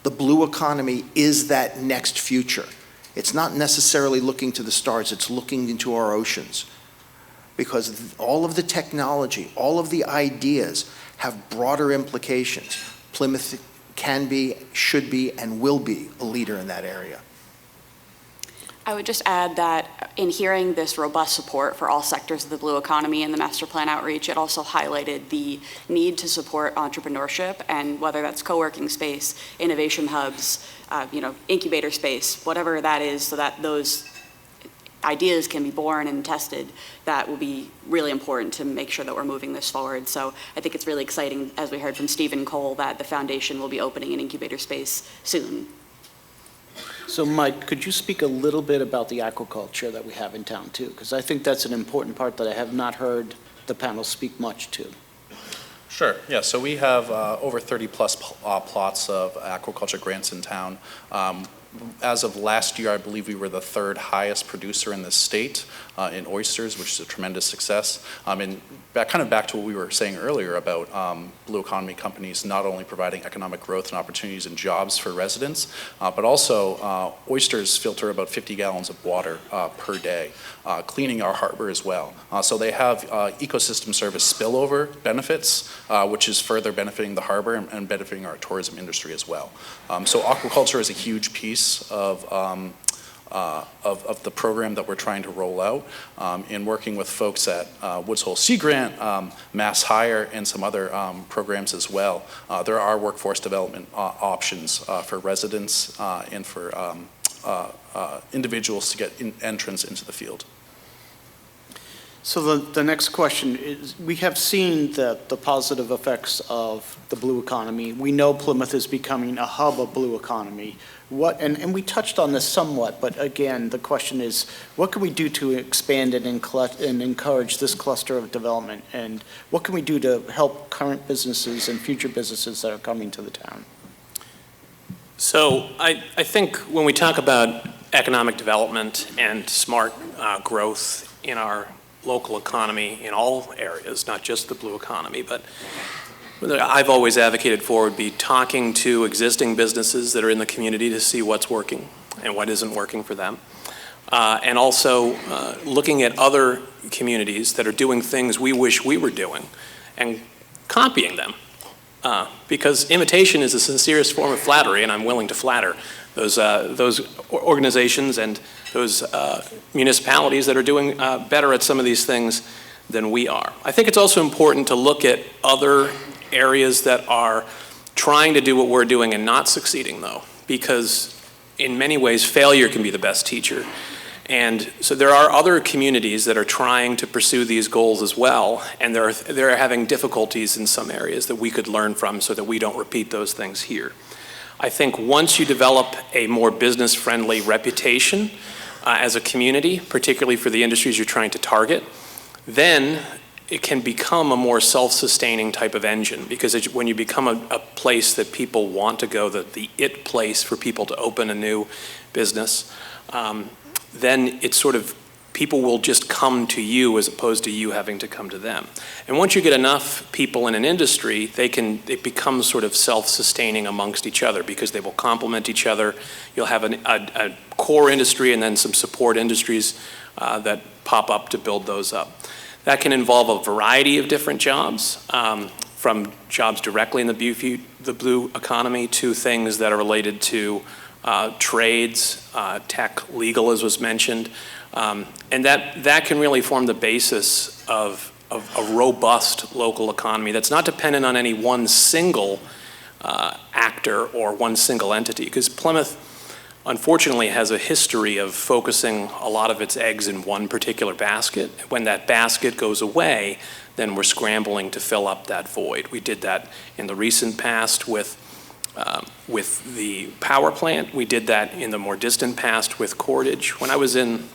The blue economy is that next future. It's not necessarily looking to the stars, it's looking into our oceans. Because all of the technology, all of the ideas have broader implications. Plymouth can be, should be, and will be a leader in that area. I would just add that in hearing this robust support for all sectors of the blue economy in the master plan outreach, it also highlighted the need to support entrepreneurship, and whether that's co-working space, innovation hubs, incubator space, whatever that is, so that those ideas can be born and tested. That will be really important to make sure that we're moving this forward. So I think it's really exciting, as we heard from Stephen Cole, that the foundation will be opening an incubator space soon. So Mike, could you speak a little bit about the aquaculture that we have in town too? Because I think that's an important part that I have not heard the panel speak much to. Sure, yeah, so we have over 30 plus plots of aquaculture grants in town. As of last year, I believe we were the third highest producer in the state in oysters, which is a tremendous success. And back to what we were saying earlier about blue economy companies not only providing economic growth and opportunities and jobs for residents, but also oysters filter about 50 gallons of water per day, cleaning our harbor as well. So they have ecosystem service spillover benefits, which is further benefiting the harbor and benefiting our tourism industry as well. So aquaculture is a huge piece of the program that we're trying to roll out, in working with folks at Woods Hole Sea Grant, Mass Hire, and some other programs as well. There are workforce development options for residents and for individuals to get entrance into the field. So the next question is, we have seen the positive effects of the blue economy. We know Plymouth is becoming a hub of blue economy. And we touched on this somewhat, but again, the question is, what can we do to expand and encourage this cluster of development? And what can we do to help current businesses and future businesses that are coming to the town? So I think when we talk about economic development and smart growth in our local economy in all areas, not just the blue economy, but I've always advocated for would be talking to existing businesses that are in the community to see what's working and what isn't working for them. And also looking at other communities that are doing things we wish we were doing and copying them. Because imitation is the sincerest form of flattery, and I'm willing to flatter those organizations and those municipalities that are doing better at some of these things than we are. I think it's also important to look at other areas that are trying to do what we're doing and not succeeding, though, because in many ways failure can be the best teacher. And so there are other communities that are trying to pursue these goals as well, and they're having difficulties in some areas that we could learn from so that we don't repeat those things here. I think once you develop a more business-friendly reputation, as a community, particularly for the industries you're trying to target, then it can become a more self-sustaining type of engine, because when you become a place that people want to go, the it place for people to open a new business, then it's sort of, people will just come to you as opposed to you having to come to them. And once you get enough people in an industry, it becomes sort of self-sustaining amongst each other, because they will complement each other. You'll have a core industry and then some support industries that pop up to build those up. That can involve a variety of different jobs, from jobs directly in the blue economy to things that are related to trades, tech, legal, as was mentioned. And that can really form the basis of a robust local economy that's not dependent on any one single actor or one single entity. Because Plymouth, unfortunately, has a history of focusing a lot of its eggs in one particular basket. When that basket goes away, then we're scrambling to fill up that void. We did that in the recent past with the power plant. We did that in the more distant past with cordage. When I was in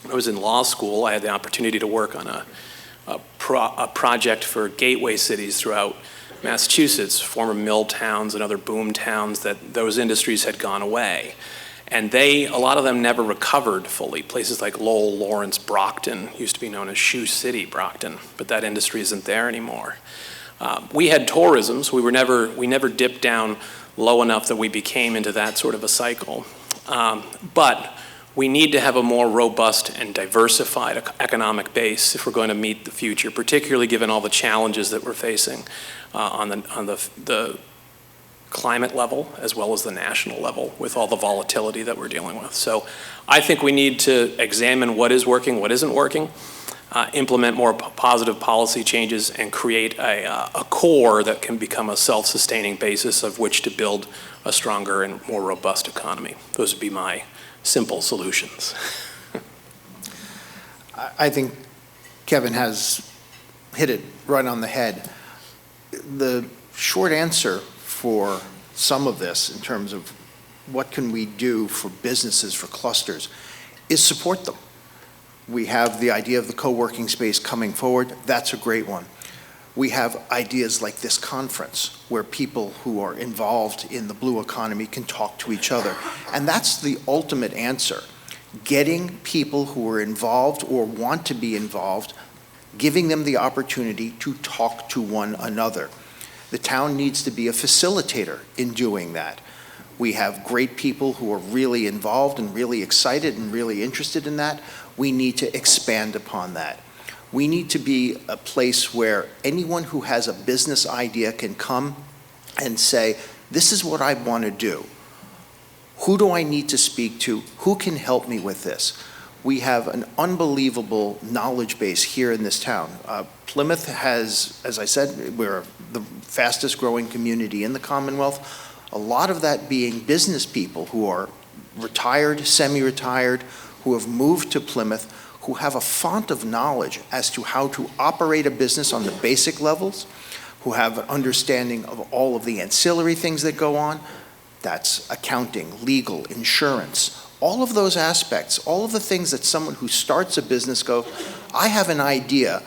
law school, I had the opportunity to work on a project for gateway cities throughout Massachusetts, former mill towns and other boom towns that those industries had gone away. And a lot of them never recovered fully. Places like Lowell, Lawrence, Brockton used to be known as Shoe City, Brockton, but that industry isn't there anymore. We had tourism, so we never dipped down low enough that we became into that sort of a cycle. But we need to have a more robust and diversified economic base if we're going to meet the future, particularly given all the challenges that we're facing on the climate level as well as the national level with all the volatility that we're dealing with. So I think we need to examine what is working, what isn't working, implement more positive policy changes, and create a core that can become a self-sustaining basis of which to build a stronger and more robust economy. Those would be my simple solutions. I think Kevin has hit it right on the head. The short answer for some of this in terms of what can we do for businesses, for clusters, is support them. We have the idea of the co-working space coming forward. That's a great one. We have ideas like this conference where people who are involved in the blue economy can talk to each other. And that's the ultimate answer. Getting people who are involved or want to be involved, giving them the opportunity to talk to one another. The town needs to be a facilitator in doing that. We have great people who are really involved and really excited and really interested in that. We need to expand upon that. We need to be a place where anyone who has a business idea can come and say, this is what I want to do. Who do I need to speak to? Who can help me with this? We have an unbelievable knowledge base here in this town. Plymouth has, as I said, we're the fastest growing community in the Commonwealth. A lot of that being business people who are retired, semi-retired, who have moved to Plymouth, who have a font of knowledge as to how to operate a business on the basic levels, who have an understanding of all of the ancillary things that go on. That's accounting, legal, insurance, all of those aspects, all of the things that someone who starts a business go, I have an idea.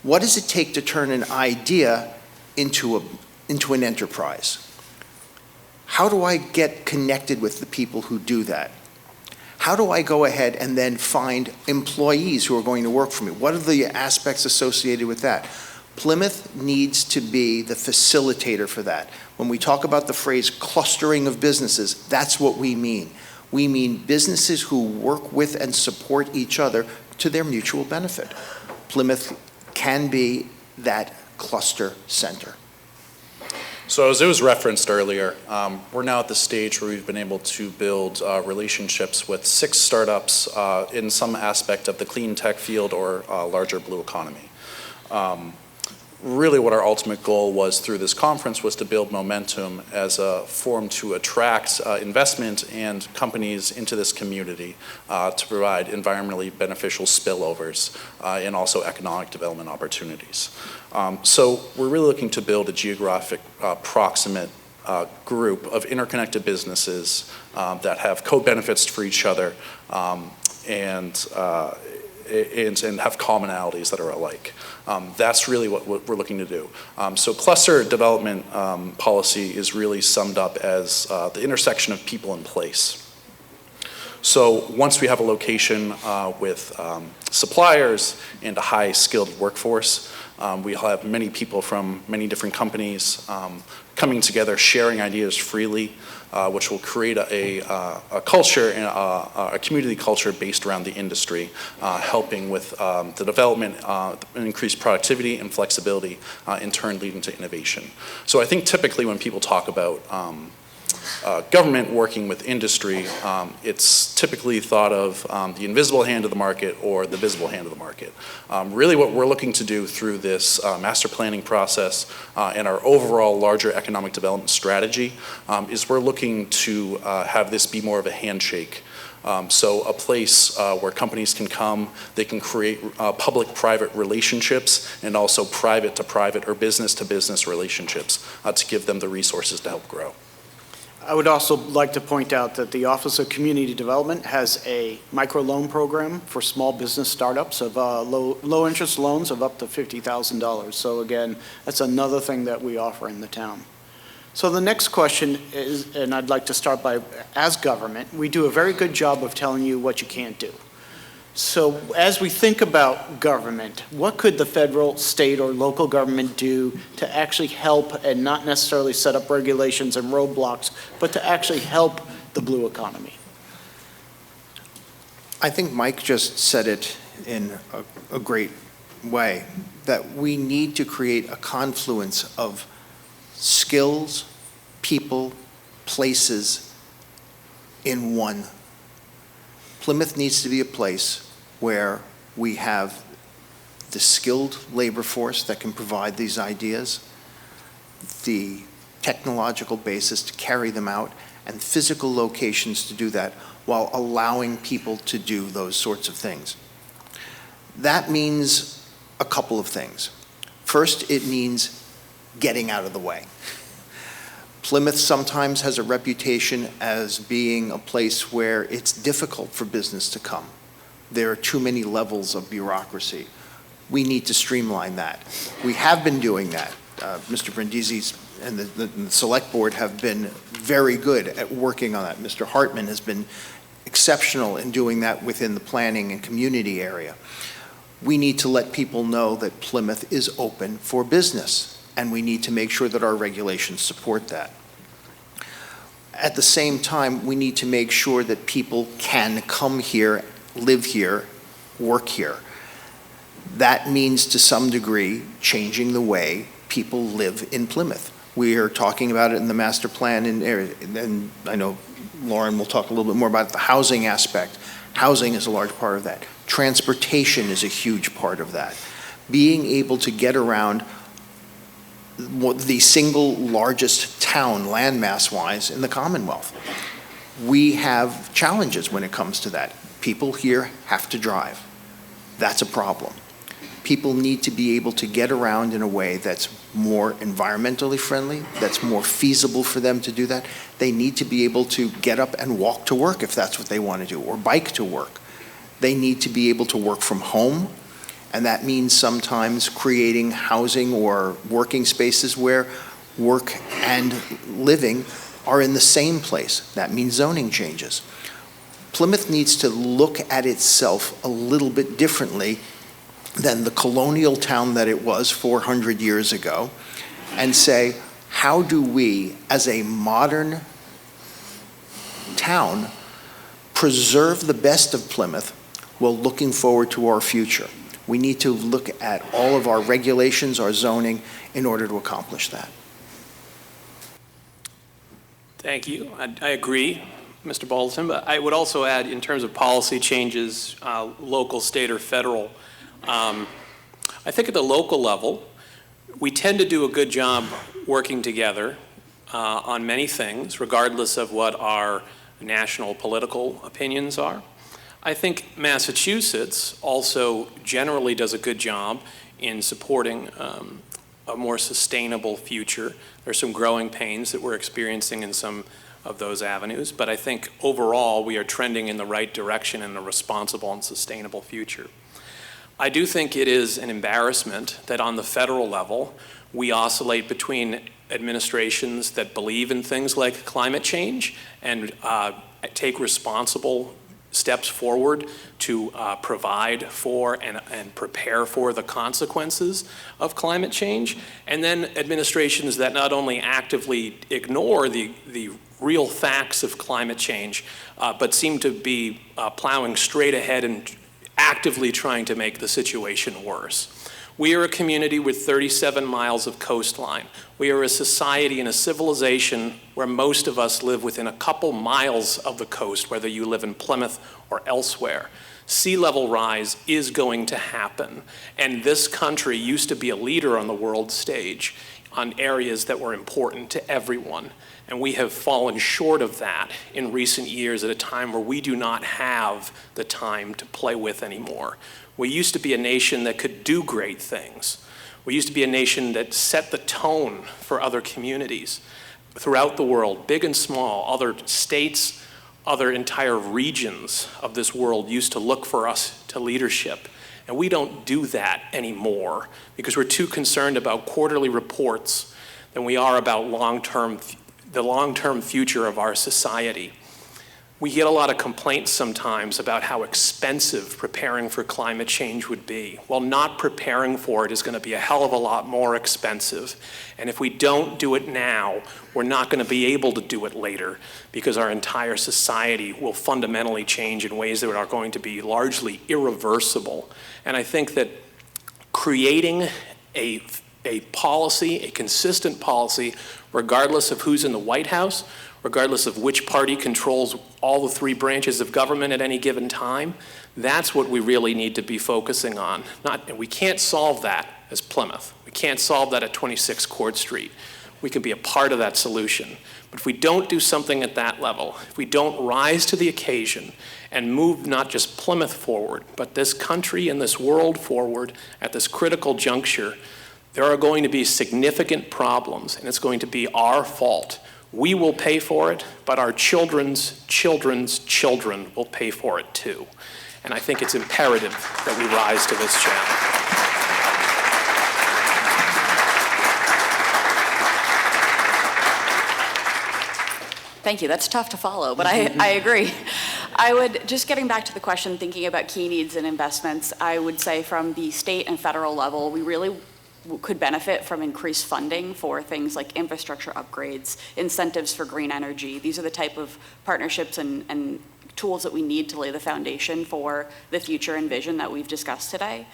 What does it take to turn an idea into an enterprise? How do I get connected with the people who do that? How do I go ahead and then find employees who are going to work for me? What are the aspects associated with that? Plymouth needs to be the facilitator for that. When we talk about the phrase clustering of businesses, that's what we mean. We mean businesses who work with and support each other to their mutual benefit. Plymouth can be that cluster center. So as it was referenced earlier, we're now at the stage where we've been able to build relationships with 6 startups in some aspect of the clean tech field or larger blue economy. Really what our ultimate goal was through this conference was to build momentum as a forum to attract investment and companies into this community to provide environmentally beneficial spillovers and also economic development opportunities. So we're really looking to build a geographic proximate group of interconnected businesses that have co-benefits for each other and have commonalities that are alike. That's really what we're looking to do. So cluster development policy is really summed up as the intersection of people and place. So once we have a location with suppliers and a high-skilled workforce, we have many people from many different companies coming together, sharing ideas freely, which will create a culture, and a community culture based around the industry, helping with the development, increased productivity and flexibility, in turn leading to innovation. So I think typically when people talk about government working with industry, it's typically thought of the invisible hand of the market or the visible hand of the market. Really what we're looking to do through this master planning process and our overall larger economic development strategy is we're looking to have this be more of a handshake. So a place where companies can come, they can create public-private relationships and also private-to-private or business-to-business relationships to give them the resources to help grow. I would also like to point out that the Office of Community Development has a microloan program for small business startups of low-interest loans of up to $50,000. So again, that's another thing that we offer in the town. So the next question is, and I'd like to start by, as government, we do a very good job of telling you what you can't do. So as we think about government, what could the federal, state, or local government do to actually help and not necessarily set up regulations and roadblocks, but to actually help the blue economy? I think Mike just said it in a great way, that we need to create a confluence of skills, people, places in one. Plymouth needs to be a place where we have the skilled labor force that can provide these ideas, the technological basis to carry them out, and physical locations to do that while allowing people to do those sorts of things. That means a couple of things. First, it means getting out of the way. Plymouth sometimes has a reputation as being a place where it's difficult for business to come. There are too many levels of bureaucracy. We need to streamline that. We have been doing that. Mr. Brindisi and the Select Board have been very good at working on that. Mr. Hartman has been exceptional in doing that within the planning and community area. We need to let people know that Plymouth is open for business, and we need to make sure that our regulations support that. At the same time, we need to make sure that people can come here, live here, work here. That means, to some degree, changing the way people live in Plymouth. We are talking about it in the master plan, and I know Lauren will talk a little bit more about the housing aspect. Housing is a large part of that. Transportation is a huge part of that. Being able to get around the single largest town landmass-wise in the Commonwealth. We have challenges when it comes to that. People here have to drive. That's a problem. People need to be able to get around in a way that's more environmentally friendly, that's more feasible for them to do that. They need to be able to get up and walk to work if that's what they want to do, or bike to work. They need to be able to work from home, and that means sometimes creating housing or working spaces where work and living are in the same place. That means zoning changes. Plymouth needs to look at itself a little bit differently than the colonial town that it was 400 years ago, and say, how do we, as a modern town, preserve the best of Plymouth while looking forward to our future? We need to look at all of our regulations, our zoning, in order to accomplish that. Thank you. I agree, Mr. Baldwin, but I would also add, in terms of policy changes, local, state, or federal, I think at the local level, we tend to do a good job working together on many things, regardless of what our national political opinions are. I think Massachusetts also generally does a good job in supporting a more sustainable future. There's some growing pains that we're experiencing in some of those avenues. But I think overall, we are trending in the right direction in a responsible and sustainable future. I do think it is an embarrassment that on the federal level, we oscillate between administrations that believe in things like climate change and take responsible steps forward to provide for and prepare for the consequences of climate change, and then administrations that not only actively ignore the real facts of climate change, but seem to be plowing straight ahead and actively trying to make the situation worse. We are a community with 37 miles of coastline. We are a society and a civilization where most of us live within a couple miles of the coast, whether you live in Plymouth or elsewhere. Sea level rise is going to happen, and this country used to be a leader on the world stage on areas that were important to everyone. And we have fallen short of that in recent years at a time where we do not have the time to play with anymore. We used to be a nation that could do great things. We used to be a nation that set the tone for other communities throughout the world, big and small. Other states, other entire regions of this world used to look for us to leadership. And we don't do that anymore because we're too concerned about quarterly reports than we are about the long-term future of our society. We get a lot of complaints sometimes about how expensive preparing for climate change would be. Well, not preparing for it is going to be a hell of a lot more expensive. And if we don't do it now, we're not going to be able to do it later because our entire society will fundamentally change in ways that are going to be largely irreversible. And I think that creating a policy, a consistent policy, regardless of who's in the White House, regardless of which party controls all the three branches of government at any given time, that's what we really need to be focusing on. And we can't solve that as Plymouth. We can't solve that at 26 Court Street. We can be a part of that solution. But if we don't do something at that level, if we don't rise to the occasion and move not just Plymouth forward, but this country and this world forward at this critical juncture, there are going to be significant problems, and it's going to be our fault. We will pay for it, but our children's children's children will pay for it too. And I think it's imperative that we rise to this challenge. Thank you. That's tough to follow, but I agree. I would, just getting back to the question, thinking about key needs and investments, I would say from the state and federal level, we really could benefit from increased funding for things like infrastructure upgrades, incentives for green energy. These are the type of partnerships and tools that we need to lay the foundation for the future and vision that we've discussed today.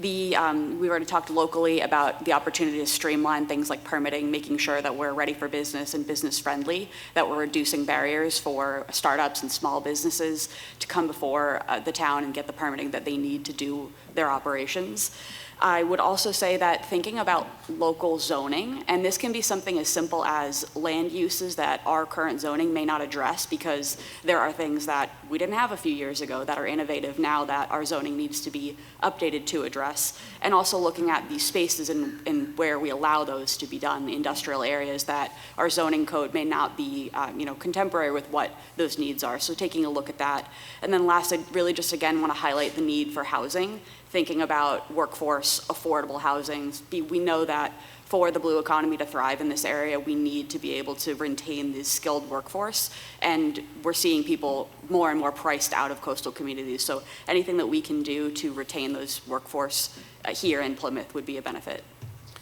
We've already talked locally about the opportunity to streamline things like permitting, making sure that we're ready for business and business friendly, that we're reducing barriers for startups and small businesses to come before the town and get the permitting that they need to do their operations. I would also say that thinking about local zoning, and this can be something as simple as land uses that our current zoning may not address because there are things that we didn't have a few years ago that are innovative now that our zoning needs to be updated to address, and also looking at the spaces in where we allow those to be done, the industrial areas that our zoning code may not be contemporary with what those needs are. So taking a look at that. And then last, I really just again want to highlight the need for housing. Thinking about workforce, affordable housing. We know that for the blue economy to thrive in this area, we need to be able to retain this skilled workforce. And we're seeing people more and more priced out of coastal communities. So anything that we can do to retain those workforce here in Plymouth would be a benefit.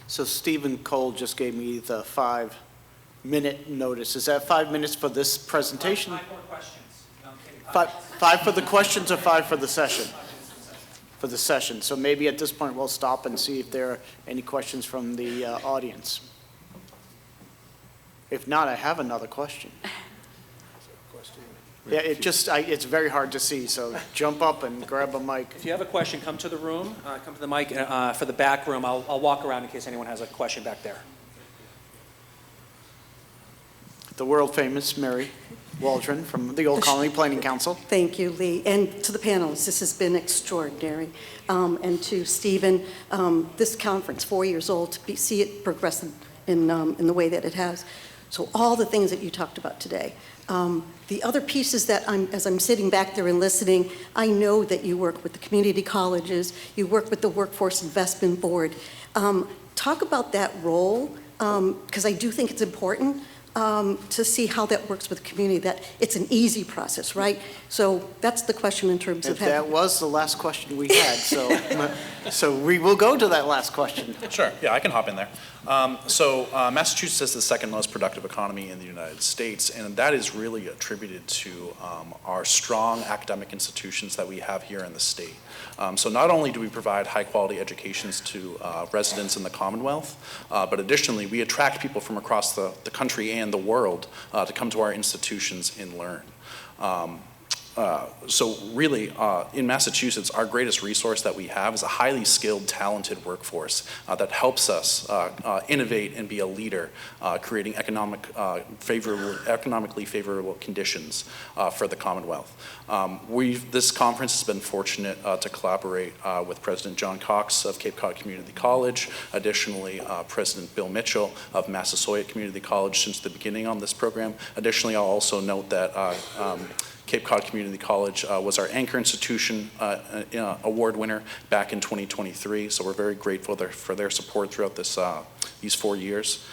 So Stephen Cole just gave me the 5-minute notice. Is that 5 minutes for this presentation? 5 more questions. No, I'm kidding. Five for the questions or 5 for the session? For the session. So maybe at this point we'll stop and see if there are any questions from the audience. If not, I have another question. Yeah, it's very hard to see, so jump up and grab a mic. If you have a question, come to the room, come to the mic. For the back room, I'll walk around in case anyone has a question back there. The world famous Mary Waldron from the Old Colony Planning Council. Thank you, Lee. And to the panelists, this has been extraordinary. And to Stephen, this conference, 4 years old, see it progress in the way that it has. So all the things that you talked about today. The other pieces that as I'm sitting back there and listening, I know that you work with the community colleges, you work with the Workforce Investment Board. Talk about that role, because I do think it's important to see how that works with the community, that it's an easy process, right? So that's the question in terms of If that was the last question we had, so we will go to that last question. Sure, yeah, I can hop in there. Massachusetts is the second most productive economy in the United States, and that is really attributed to our strong academic institutions that we have here in the state. So not only do we provide high-quality educations to residents in the Commonwealth, but additionally, we attract people from across the country and the world to come to our institutions and learn. So really, in Massachusetts, our greatest resource that we have is a highly skilled, talented workforce that helps us innovate and be a leader, creating economically favorable conditions for the Commonwealth. This conference has been fortunate to collaborate with President John Cox of Cape Cod Community College, additionally President Bill Mitchell of Massasoit Community College since the beginning on this program. Additionally, I'll also note that Cape Cod Community College was our anchor institution award winner back in 2023, so we're very grateful for their support throughout these 4 years.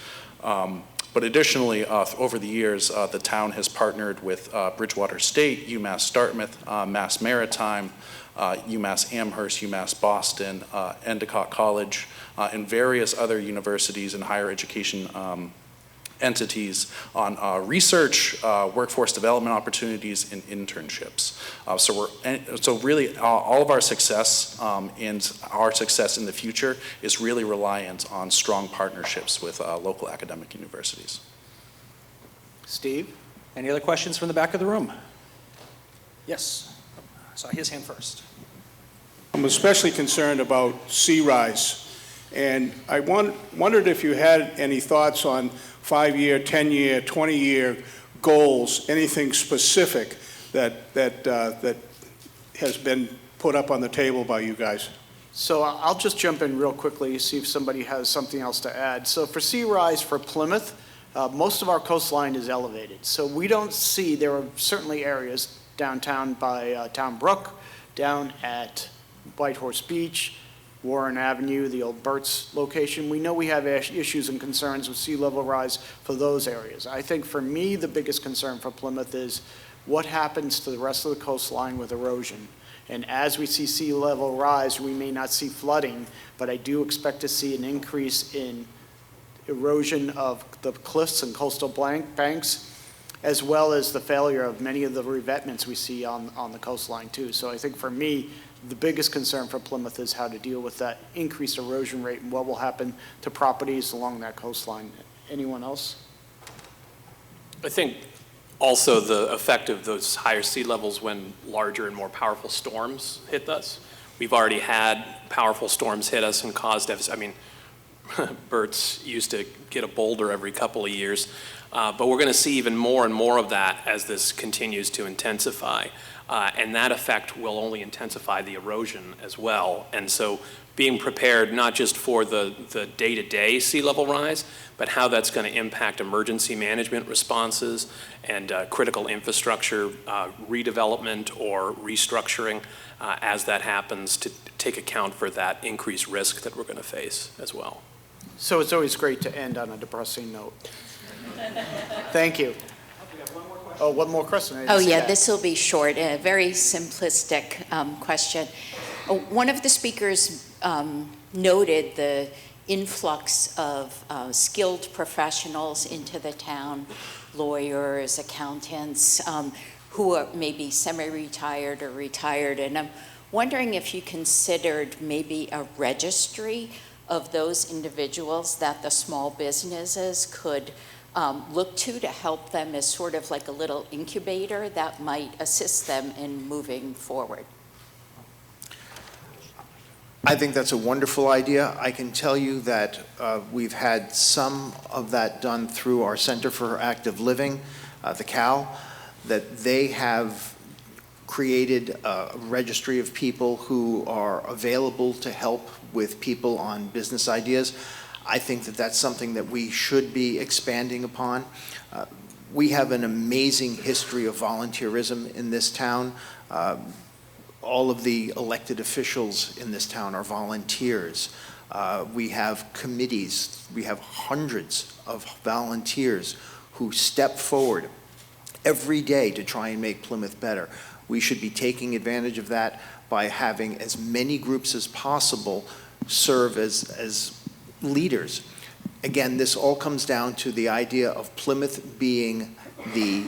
But additionally, over the years, the town has partnered with Bridgewater State, UMass Dartmouth, Mass Maritime, UMass Amherst, UMass Boston, Endicott College, and various other universities and higher education entities on research, workforce development opportunities, and internships. So really, all of our success and our success in the future is really reliant on strong partnerships with local academic universities. Steve? Any other questions from the back of the room? Yes. I saw his hand first. I'm especially concerned about sea rise. And I wondered if you had any thoughts on 5-year, 10-year, 20-year goals, anything specific that has been put up on the table by you guys. So I'll just jump in real quickly, see if somebody has something else to add. So for sea rise for Plymouth, most of our coastline is elevated. So we don't see, there are certainly areas downtown by Town Brook, down at Whitehorse Beach, Warren Avenue, the old Burt's location. We know we have issues and concerns with sea level rise for those areas. I think for me, the biggest concern for Plymouth is what happens to the rest of the coastline with erosion. And as we see sea level rise, we may not see flooding, but I do expect to see an increase in erosion of the cliffs and coastal banks, as well as the failure of many of the revetments we see on the coastline too. So I think for me, the biggest concern for Plymouth is how to deal with that increased erosion rate and what will happen to properties along that coastline. Anyone else? I think also the effect of those higher sea levels when larger and more powerful storms hit us. We've already had powerful storms hit us and caused deficit. I mean, Bert's used to get a boulder every couple of years, but we're going to see even more and more of that as this continues to intensify. And that effect will only intensify the erosion as well. And so being prepared not just for the day-to-day sea level rise, but how that's going to impact emergency management responses and critical infrastructure redevelopment or restructuring as that happens to take account for that increased risk that we're going to face as well. So it's always great to end on a depressing note. Thank you. Oh, one more question. Oh, yeah, this will be short, a very simplistic question. One of the speakers noted the influx of skilled professionals into the town, lawyers, accountants, who are maybe semi-retired or retired, and I'm wondering if you considered maybe a registry of those individuals that the small businesses could look to help them as sort of like a little incubator that might assist them in moving forward. I think that's a wonderful idea. I can tell you that we've had some of that done through our Center for Active Living, the CAL, that they have created a registry of people who are available to help with people on business ideas. I think that that's something that we should be expanding upon. We have an amazing history of volunteerism in this town. All of the elected officials in this town are volunteers. We have committees. We have hundreds of volunteers who step forward every day to try and make Plymouth better. We should be taking advantage of that by having as many groups as possible serve as leaders. Again, this all comes down to the idea of Plymouth being the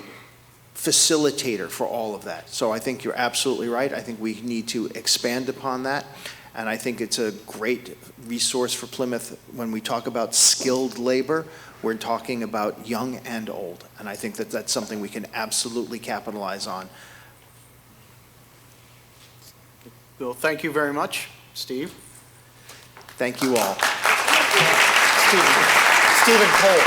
facilitator for all of that. So I think you're absolutely right. I think we need to expand upon that. And I think it's a great resource for Plymouth. When we talk about skilled labor, we're talking about young and old. And I think that that's something we can absolutely capitalize on. Bill, thank you very much. Steve? Thank you all. Stephen Cole.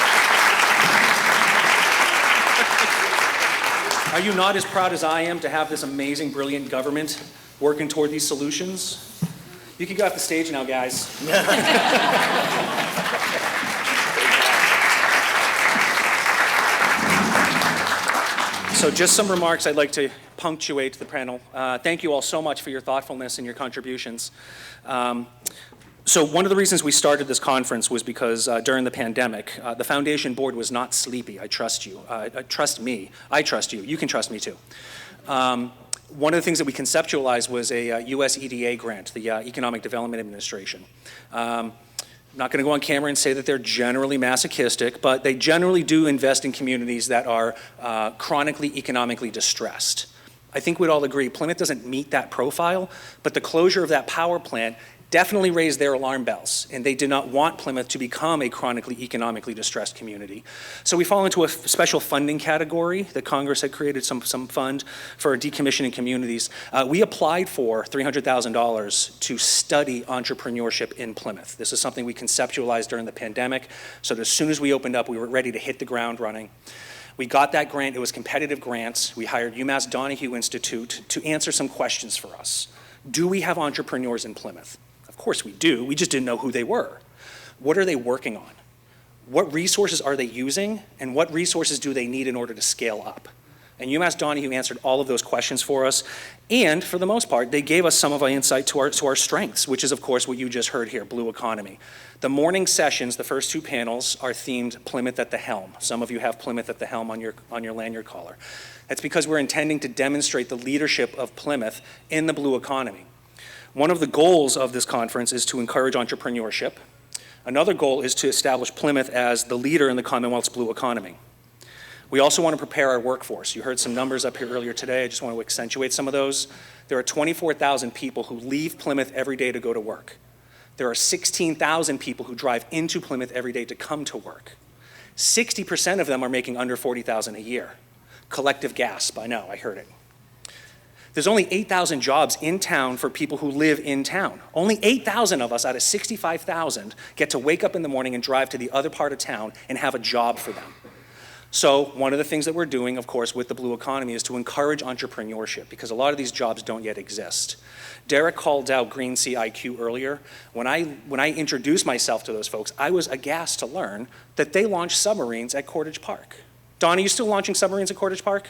Are you not as proud as I am to have this amazing, brilliant government working toward these solutions? You can go off the stage now, guys. So just some remarks I'd like to punctuate the panel. Thank you all so much for your thoughtfulness and your contributions. So one of the reasons we started this conference was because during the pandemic, the foundation board was not sleepy. I trust you. Trust me. I trust you. You can trust me too. One of the things that we conceptualized was a US EDA grant, the Economic Development Administration. I'm not going to go on camera and say that they're generally masochistic, but they generally do invest in communities that are chronically economically distressed. I think we'd all agree Plymouth doesn't meet that profile, but the closure of that power plant definitely raised their alarm bells, and they did not want Plymouth to become a chronically economically distressed community. So we fall into a special funding category that Congress had created some fund for decommissioning communities. We applied for $300,000 to study entrepreneurship in Plymouth. This is something we conceptualized during the pandemic, so that as soon as we opened up, we were ready to hit the ground running. We got that grant. It was competitive grants. We hired UMass Donahue Institute to answer some questions for us. Do we have entrepreneurs in Plymouth? Of course we do. We just didn't know who they were. What are they working on? What resources are they using? And what resources do they need in order to scale up? And UMass Donahue answered all of those questions for us. And for the most part, they gave us some of our insight to our strengths, which is, of course, what you just heard here, Blue Economy. The morning sessions, the first two panels, are themed Plymouth at the Helm. Some of you have Plymouth at the Helm on your lanyard collar. That's because we're intending to demonstrate the leadership of Plymouth in the Blue Economy. One of the goals of this conference is to encourage entrepreneurship. Another goal is to establish Plymouth as the leader in the Commonwealth's Blue Economy. We also want to prepare our workforce. You heard some numbers up here earlier today. I just want to accentuate some of those. There are 24,000 people who leave Plymouth every day to go to work. There are 16,000 people who drive into Plymouth every day to come to work. 60% of them are making under $40,000 a year. Collective gasp, I know, I heard it. There's only 8,000 jobs in town for people who live in town. Only 8,000 of us out of 65,000 get to wake up in the morning and drive to the other part of town and have a job for them. So one of the things that we're doing, of course, with the Blue Economy is to encourage entrepreneurship, because a lot of these jobs don't yet exist. Derek called out Green Sea IQ earlier. When I introduced myself to those folks, I was aghast to learn that they launch submarines at Cordage Park. Don, are you still launching submarines at Cordage Park?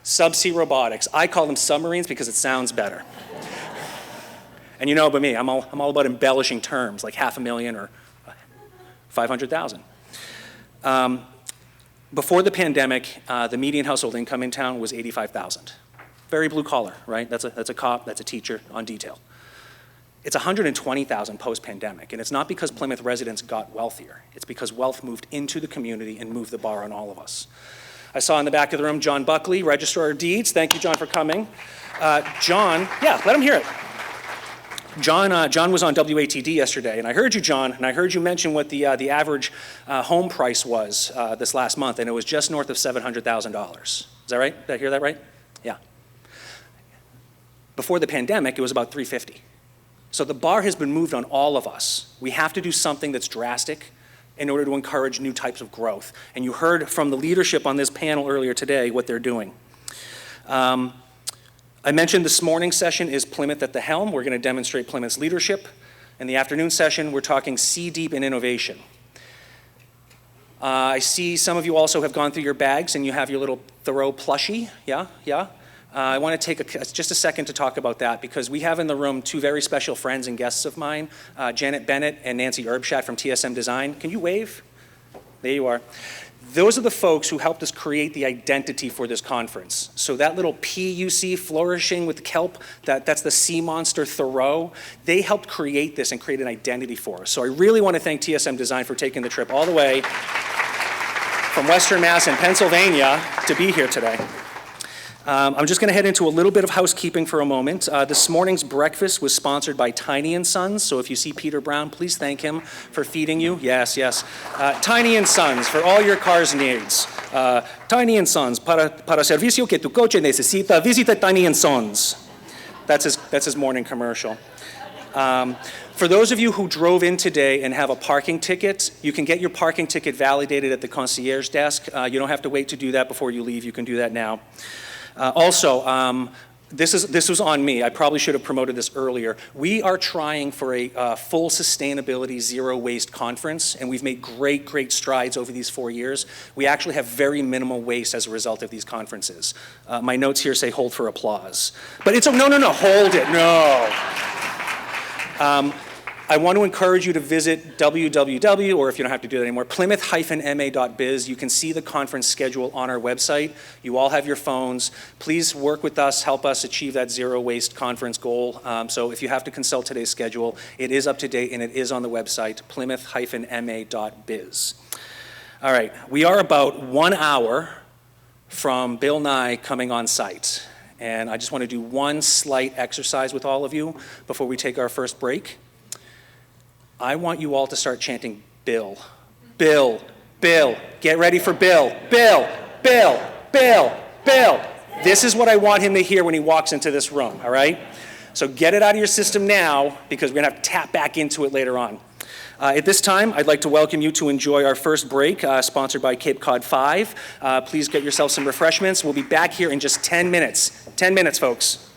Subsea robotics. I call them submarines because it sounds better. And you know about me, I'm all about embellishing terms like $500,000 or 500,000. Before the pandemic, the median household income in town was $85,000. Very blue collar, right? That's a cop, that's a teacher on detail. It's $120,000 post-pandemic, and it's not because Plymouth residents got wealthier. It's because wealth moved into the community and moved the bar on all of us. I saw in the back of the room John Buckley, Registrar of Deeds. Thank you, John, for coming. John, yeah, let him hear it. John was on WATD yesterday, and I heard you, John, and I heard you mention what the average home price was this last month, and it was just north of $700,000. Is that right? Did I hear that right? Yeah. Before the pandemic, it was about $350,000. So the bar has been moved on all of us. We have to do something that's drastic in order to encourage new types of growth. And you heard from the leadership on this panel earlier today what they're doing. I mentioned this morning's session is Plymouth at the Helm. We're going to demonstrate Plymouth's leadership. In the afternoon session, we're talking See Deep in Innovation. I see some of you also have gone through your bags and you have your little Thoreau plushie. Yeah, yeah. I want to take just a second to talk about that because we have in the room two very special friends and guests of mine, Janet Bennett and Nancy Erbschadt from TSM Design. Can you wave? There you are. Those are the folks who helped us create the identity for this conference. So that little P you see flourishing with kelp, that's the sea monster Thoreau. They helped create this and create an identity for us. So I really want to thank TSM Design for taking the trip all the way from Western Mass and Pennsylvania to be here today. I'm just going to head into a little bit of housekeeping for a moment. This morning's breakfast was sponsored by Tiny & Sons, so if you see Peter Brown, please thank him for feeding you. Yes, yes. Tiny & Sons, for all your car's needs. Tiny & Sons, para servicio que tu coche necesita, visita Tiny & Sons. That's his morning commercial. For those of you who drove in today and have a parking ticket, you can get your parking ticket validated at the concierge desk. You don't have to wait to do that before you leave. You can do that now. This was on me. I probably should have promoted this earlier. We are trying for a full sustainability zero waste conference, and we've made great, great strides over these 4 years. We actually have very minimal waste as a result of these conferences. My notes here say hold for applause. But it's, no, hold it, no. I want to encourage you to visit www, or if you don't have to do that anymore, plymouth-ma.biz. You can see the conference schedule on our website. You all have your phones. Please work with us, help us achieve that zero waste conference goal. So if you have to consult today's schedule, it is up to date and it is on the website, plymouth-ma.biz. All right, we are about 1 hour from Bill Nye coming on site. And I just want to do one slight exercise with all of you before we take our first break. I want you all to start chanting Bill. Bill, Bill. Get ready for Bill. Bill, Bill, Bill, Bill. This is what I want him to hear when he walks into this room, all right? So get it out of your system now because we're going to have to tap back into it later on. At this time, I'd like to welcome you to enjoy our first break, sponsored by Cape Cod 5. Please get yourself some refreshments. We'll be back here in just 10 minutes. 10 minutes, folks.